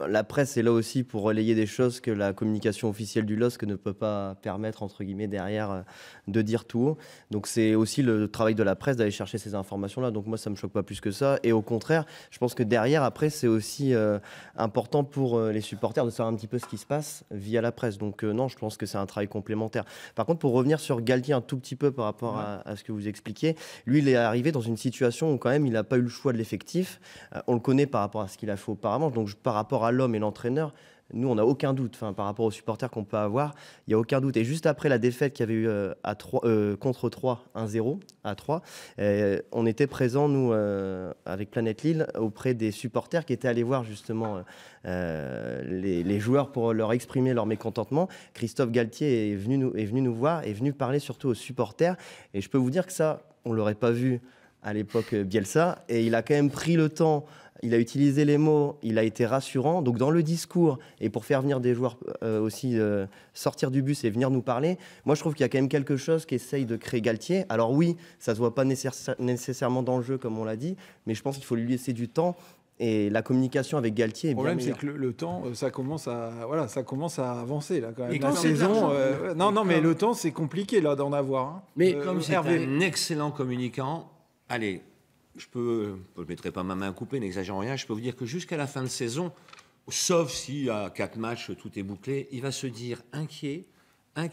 la presse est là aussi pour relayer des choses que la communication officielle du LOSC ne peut pas permettre, entre guillemets, derrière, de dire tout haut. Donc c'est aussi le travail de la presse d'aller chercher ces informations-là. Donc moi, ça ne me choque pas plus que ça. Et au contraire, je pense que derrière, après, c'est aussi important pour les supporters de savoir un petit peu ce qui se passe via la presse. Donc non, je pense que c'est un travail complémentaire. Par contre, pour revenir sur Galtier un tout petit peu par rapport à ce que vous expliquiez, lui, il est arrivé dans une situation où quand même, il n'a pas eu le choix de l'effectif. On le connaît par rapport à ce qu'il a fait auparavant. Donc par rapport à l'homme et l'entraîneur, nous, on n'a aucun doute. Par rapport aux supporters qu'on peut avoir, il n'y a aucun doute. Et juste après la défaite qu'il y avait eu contre 3, 1-0 à 3, on était présents, nous, avec Planète Lille, auprès des supporters qui étaient allés voir justement les joueurs pour leur exprimer leur mécontentement. Christophe Galtier est venu nous voir, est venu parler surtout aux supporters. Et je peux vous dire que ça, on ne l'aurait pas vu à l'époque Bielsa. Et il a quand même pris le temps. Il a utilisé les mots, il a été rassurant. Donc dans le discours, et pour faire venir des joueurs aussi sortir du bus et venir nous parler, moi je trouve qu'il y a quand même quelque chose qu'essaye de créer Galtier. Alors oui, ça ne se voit pas nécessairement dans le jeu, comme on l'a dit, mais je pense qu'il faut lui laisser du temps. Et la communication avec Galtier est bien meilleure. Le problème, c'est que le temps, ça commence à avancer là quand même. La saison, non, mais le temps, c'est compliqué là d'en avoir. Hein. Mais comme c'est un excellent communicant, allez. Je ne mettrai pas ma main coupée, n'exagérons rien, je peux vous dire que jusqu'à la fin de saison, sauf si à 4 matchs, tout est bouclé, il va se dire inquiet, tout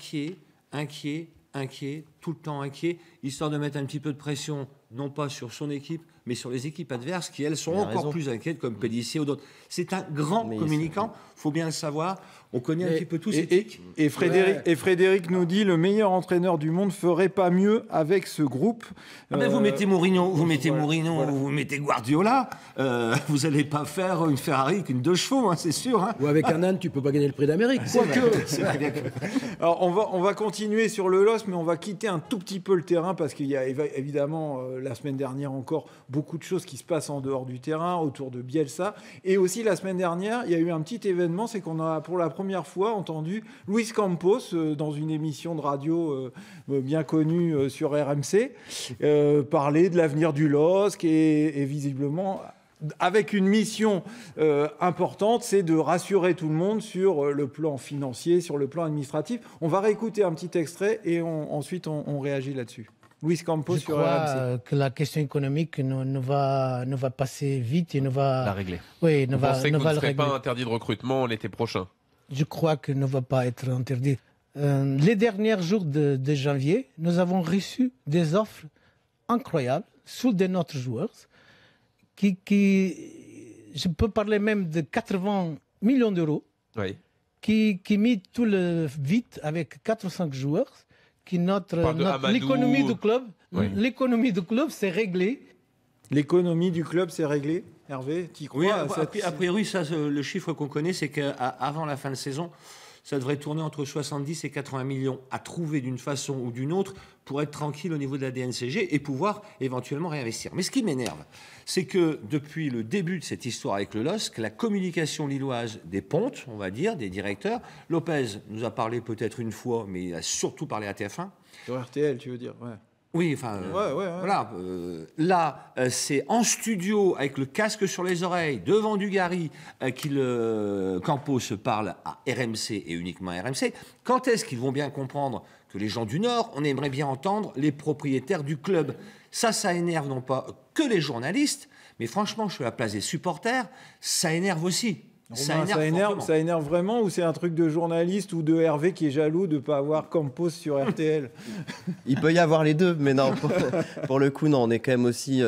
le temps inquiet, histoire de mettre un petit peu de pression, non pas sur son équipe, mais sur les équipes adverses qui, elles, sont encore plus inquiètes, comme Pellissier ou d'autres. C'est un grand communicant, il faut bien le savoir. On connaît un petit peu tous ces tics. Et Frédéric nous dit le meilleur entraîneur du monde ferait pas mieux avec ce groupe. Vous mettez Mourinho, vous mettez Guardiola, vous n'allez pas faire une Ferrari avec une 2 chevaux, hein, c'est sûr. Hein. Ou avec un âne, tu peux pas gagner le prix d'Amérique. Alors on va continuer sur le LOSC, mais on va quitter un tout petit peu le terrain parce qu'il y a évidemment la semaine dernière encore beaucoup de choses qui se passent en dehors du terrain, autour de Bielsa. Et aussi la semaine dernière, il y a eu un petit événement, c'est qu'on a pour la première fois entendu Luis Campos dans une émission de radio bien connue sur RMC parler de l'avenir du LOSC et visiblement avec une mission importante, c'est de rassurer tout le monde sur le plan financier, sur le plan administratif. On va réécouter un petit extrait et ensuite on réagit là-dessus. Luis Campos sur RMC. Je crois que la question économique ne va passer vite et ne va la régler. Oui, Vous pensez que vous ne serez pas interdit de recrutement l'été prochain? Je crois qu'il ne va pas être interdit. Les derniers jours de janvier, nous avons reçu des offres incroyables sous de notre joueurs je peux parler même de 80 millions d'euros, oui. qui mit tout le vide avec 4 ou 5 joueurs, l'économie du club, l'économie du club s'est réglée. L'économie du club s'est réglée, Hervé, tu y crois? Oui, a priori, ça, le chiffre qu'on connaît, c'est qu'avant la fin de saison, ça devrait tourner entre 70 et 80 millions à trouver d'une façon ou d'une autre pour être tranquille au niveau de la DNCG et pouvoir éventuellement réinvestir. Mais ce qui m'énerve, c'est que depuis le début de cette histoire avec le LOSC, la communication lilloise des pontes, on va dire, des directeurs, Lopez nous a parlé peut-être une fois, mais il a surtout parlé à TF1. Sur RTL, tu veux dire, ouais. Oui, enfin, voilà. Là, c'est en studio, avec le casque sur les oreilles, devant Dugarry, Campos se parle à RMC et uniquement à RMC. Quand est-ce qu'ils vont bien comprendre que les gens du Nord, on aimerait bien entendre les propriétaires du club? Ça énerve non pas que les journalistes, mais franchement, je suis à la place des supporters, ça énerve aussi. Romain, ça énerve vraiment ou c'est un truc de journaliste ou de Hervé qui est jaloux de ne pas avoir Campos sur RTL? Il peut y avoir les deux, mais non, pour le coup, non, on est quand même aussi...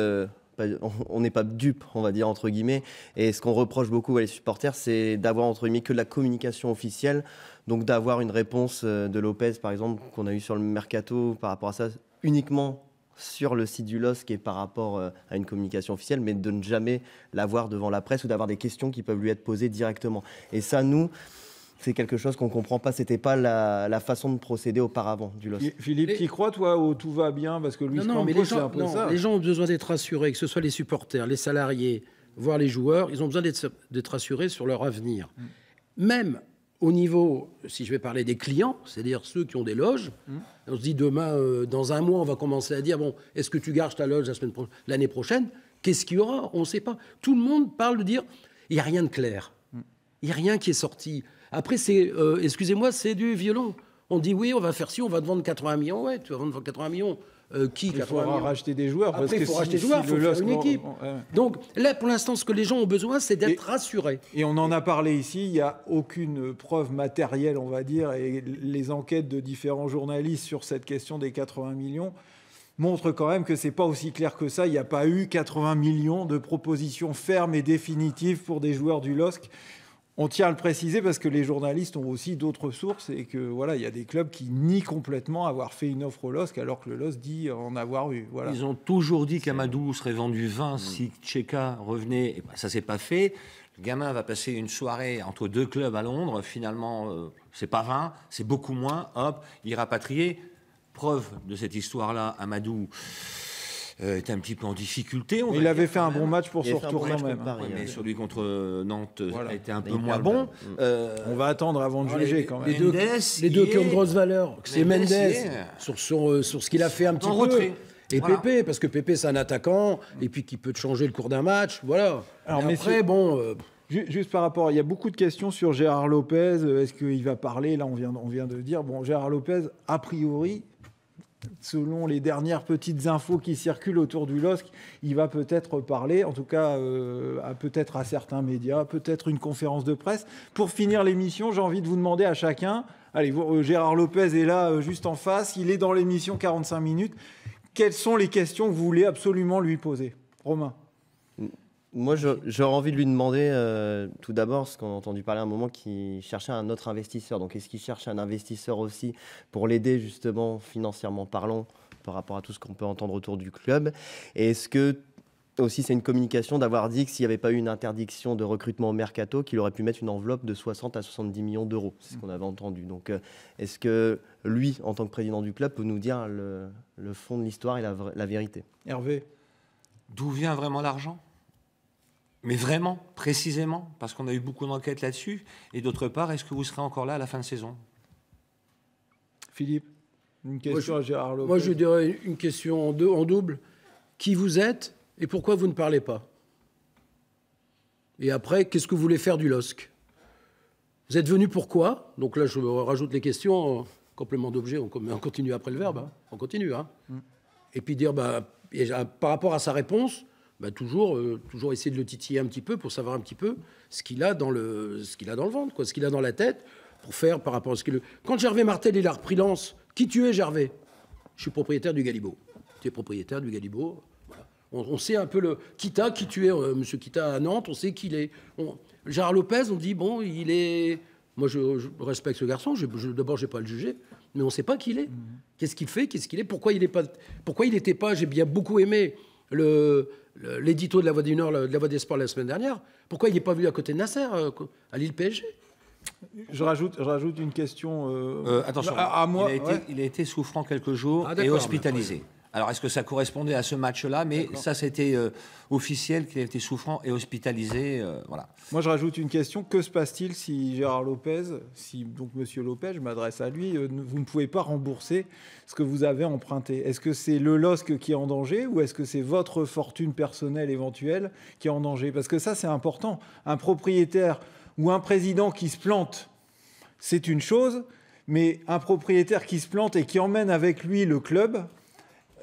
on n'est pas dupe, on va dire, entre guillemets. Et ce qu'on reproche beaucoup à les supporters, c'est d'avoir, entre guillemets, que de la communication officielle. Donc d'avoir une réponse de Lopez, par exemple, qu'on a eue sur le Mercato par rapport à ça, uniquement sur le site du LOSC et par rapport à une communication officielle, mais de ne jamais l'avoir devant la presse ou d'avoir des questions qui peuvent lui être posées directement. Et ça, nous, c'est quelque chose qu'on ne comprend pas. Ce n'était pas la façon de procéder auparavant du LOSC. Philippe, tu y crois, toi, où tout va bien? Parce que Luis Campos, c'est un peu ça. Les gens ont besoin d'être rassurés, que ce soit les supporters, les salariés, voire les joueurs, ils ont besoin d'être rassurés sur leur avenir. Même au niveau, si je vais parler des clients, c'est-à-dire ceux qui ont des loges, on se dit demain, dans un mois, on va commencer à dire, bon, est-ce que tu gardes ta loge l'année prochaine? Qu'est-ce qu'il y aura? On ne sait pas. Tout le monde parle de dire, il n'y a rien de clair. Il n'y a rien qui est sorti. Après, excusez-moi, c'est du violon. On dit, oui, on va faire ci, on va te vendre 80 millions. Ouais, tu vas vendre 80 millions. Il faudra racheter des joueurs. Après, il faut racheter des joueurs, il faut faire une équipe. Donc là, pour l'instant, ce que les gens ont besoin, c'est d'être rassurés. Et on en a parlé ici, il n'y a aucune preuve matérielle, on va dire, et les enquêtes de différents journalistes sur cette question des 80 millions montrent quand même que ce n'est pas aussi clair que ça. Il n'y a pas eu 80 millions de propositions fermes et définitives pour des joueurs du LOSC. On tient à le préciser parce que les journalistes ont aussi d'autres sources et que voilà, il y a des clubs qui nient complètement avoir fait une offre au LOSC alors que le LOSC dit en avoir eu. Voilà. Ils ont toujours dit qu'Amadou serait vendu 20 si Tcheka revenait. Et ben, ça s'est pas fait. Le gamin va passer une soirée entre deux clubs à Londres. Finalement, c'est pas 20, c'est beaucoup moins. Hop, il est rapatrié. Preuve de cette histoire-là, Amadou est un petit peu en difficulté. Il avait fait un bon match pour son retour quand même. Mais celui contre Nantes a été un peu moins bon. On va attendre avant de juger quand même. Les deux qui ont de grosses valeurs, c'est Mendes sur ce qu'il a fait un petit peu. Et voilà. Pépé, parce que Pépé c'est un attaquant et puis qui peut te changer le cours d'un match. Voilà. Alors, après, juste par rapport, il y a beaucoup de questions sur Gérard Lopez. Est-ce qu'il va parler? Là, on vient de dire, bon, Gérard Lopez, a priori, selon les dernières petites infos qui circulent autour du LOSC, il va peut-être parler, en tout cas peut-être à certains médias, peut-être une conférence de presse. Pour finir l'émission, j'ai envie de vous demander à chacun, allez, Gérard Lopez est là juste en face, il est dans l'émission 45 minutes. Quelles sont les questions que vous voulez absolument lui poser? Romain. Moi, j'aurais envie de lui demander, tout d'abord, ce qu'on a entendu parler à un moment, qu'il cherchait un autre investisseur. Donc, est-ce qu'il cherche un investisseur aussi pour l'aider, justement, financièrement parlant, par rapport à tout ce qu'on peut entendre autour du club? Et est-ce que, aussi, c'est une communication d'avoir dit que s'il n'y avait pas eu une interdiction de recrutement au mercato, qu'il aurait pu mettre une enveloppe de 60 à 70 millions d'euros? C'est ce qu'on avait entendu. Donc, est-ce que lui, en tant que président du club, peut nous dire le fond de l'histoire et la vérité? Hervé. D'où vient vraiment l'argent? Mais vraiment, précisément, parce qu'on a eu beaucoup d'enquêtes là-dessus. Et d'autre part, est-ce que vous serez encore là à la fin de saison? Philippe, une question à Gérard Lopez. Moi, je dirais une question en double. Qui vous êtes et pourquoi vous ne parlez pas? Et après, qu'est-ce que vous voulez faire du LOSC? Vous êtes venu pourquoi? Donc là, je rajoute les questions, complément d'objet, on continue après le verbe, hein. On continue. Hein. Et puis dire, par rapport à sa réponse, toujours essayer de le titiller un petit peu pour savoir un petit peu ce qu'il a dans le ventre, quoi, ce qu'il a dans la tête, pour faire par rapport à ce qu'il... Quand Gervais Martel, il a repris Lens, qui tu es, Gervais? Je suis propriétaire du Galibo. Tu es propriétaire du Galibo. Voilà. On sait un peu qui tu es, monsieur Kita à Nantes, on sait qui il est. Gérard Lopez, on dit, bon, il est... Moi, je respecte ce garçon, d'abord, je n'ai pas à le juger, mais on ne sait pas qui il est. Qu'est-ce qu'il fait, qu'est-ce qu'il est, pourquoi il n'était pas... J'ai bien beaucoup aimé l'édito de La Voix du Nord, de La Voix des Sports la semaine dernière. Pourquoi il n'est pas venu à côté de Nasser, à Lille PSG? Je rajoute une question attention, à moi. Il a été souffrant quelques jours et hospitalisé. Alors, est-ce que ça correspondait à ce match-là? Mais ça, c'était officiel qu'il a été souffrant et hospitalisé. Voilà. Moi, je rajoute une question. Que se passe-t-il si Gérard Lopez, donc Monsieur Lopez, je m'adresse à lui, vous ne pouvez pas rembourser ce que vous avez emprunté? Est-ce que c'est le LOSC qui est en danger ou est-ce que c'est votre fortune personnelle éventuelle qui est en danger? Parce que ça, c'est important. Un propriétaire ou un président qui se plante, c'est une chose, mais un propriétaire qui se plante et qui emmène avec lui le club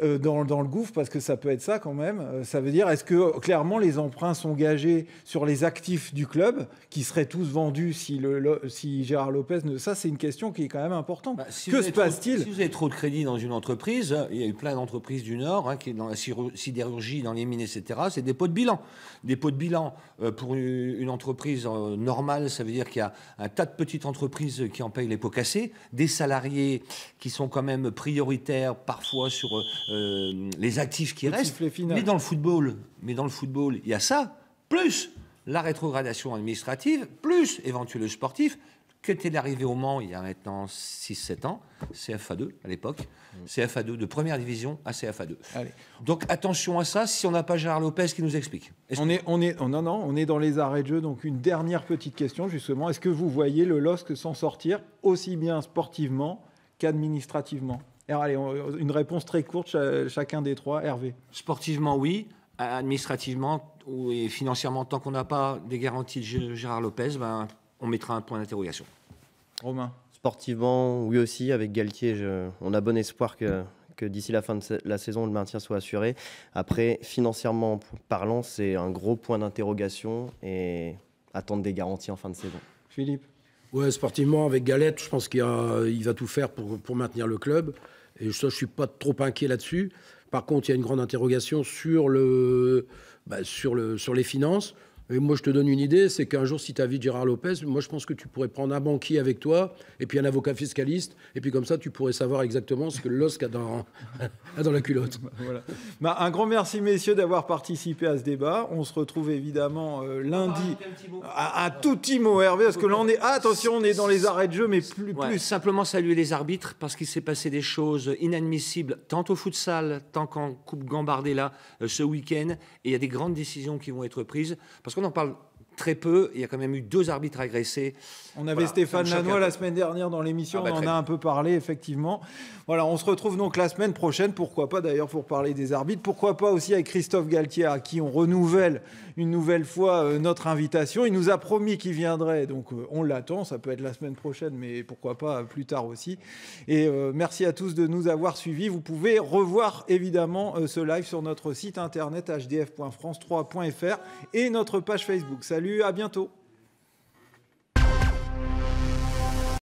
dans le gouffre, parce que ça peut être ça quand même, ça veut dire, est-ce que clairement les emprunts sont gagés sur les actifs du club, qui seraient tous vendus si Gérard Lopez ne... Ça, c'est une question qui est quand même importante. Que se passe-t-il? Si vous avez trop de crédits dans une entreprise, il y a eu plein d'entreprises du Nord, qui est dans la sidérurgie, dans les mines, etc., c'est des pots de bilan. Des pots de bilan pour une entreprise normale, ça veut dire qu'il y a un tas de petites entreprises qui en payent les pots cassés, des salariés qui sont quand même prioritaires parfois sur... les actifs qui restent, mais dans le football, il y a ça, plus la rétrogradation administrative, plus éventuellement sportif, que t'es arrivé au Mans il y a maintenant 6-7 ans, CFA2 à l'époque, CFA2 de première division à CFA2. Allez. Donc attention à ça, si on n'a pas Gérard Lopez qui nous explique. On est dans les arrêts de jeu, donc une dernière petite question justement, est-ce que vous voyez le LOSC s'en sortir aussi bien sportivement qu'administrativement? Alors, allez, une réponse très courte, chacun des trois. Hervé. Sportivement, oui. Administrativement et financièrement, tant qu'on n'a pas des garanties de Gérard Lopez, on mettra un point d'interrogation. Romain. Sportivement, oui aussi. Avec Galtier, on a bon espoir que d'ici la fin de la saison, le maintien soit assuré. Après, financièrement parlant, c'est un gros point d'interrogation et attendre des garanties en fin de saison. Philippe. Ouais, sportivement, avec Galette, je pense qu'il va tout faire pour maintenir le club. Et ça, je ne suis pas trop inquiet là-dessus. Par contre, il y a une grande interrogation sur les finances. Et moi, je te donne une idée, c'est qu'un jour, si tu invites Gérard Lopez, moi, je pense que tu pourrais prendre un banquier avec toi et puis un avocat fiscaliste. Et puis comme ça, tu pourrais savoir exactement ce que le LOSC a dans la culotte. Voilà. Un grand merci, messieurs, d'avoir participé à ce débat. On se retrouve évidemment lundi. Un tout petit mot, Hervé, parce que là, on est... attention, on est dans les arrêts de jeu, mais plus... Simplement saluer les arbitres, parce qu'il s'est passé des choses inadmissibles, tant au futsal, tant qu'en Coupe Gambardella ce week-end. Et il y a des grandes décisions qui vont être prises. Parce qu'on en parle très peu, il y a quand même eu 2 arbitres agressés. On avait Stéphane Lannoy la semaine dernière dans l'émission, on en a un peu parlé, effectivement. Voilà, on se retrouve donc la semaine prochaine, pourquoi pas d'ailleurs pour parler des arbitres, pourquoi pas aussi avec Christophe Galtier, à qui on renouvelle une nouvelle fois notre invitation. Il nous a promis qu'il viendrait, donc on l'attend, ça peut être la semaine prochaine, mais pourquoi pas plus tard aussi. Et merci à tous de nous avoir suivis. Vous pouvez revoir évidemment ce live sur notre site internet hdf.france3.fr et notre page Facebook. Salut, à bientôt.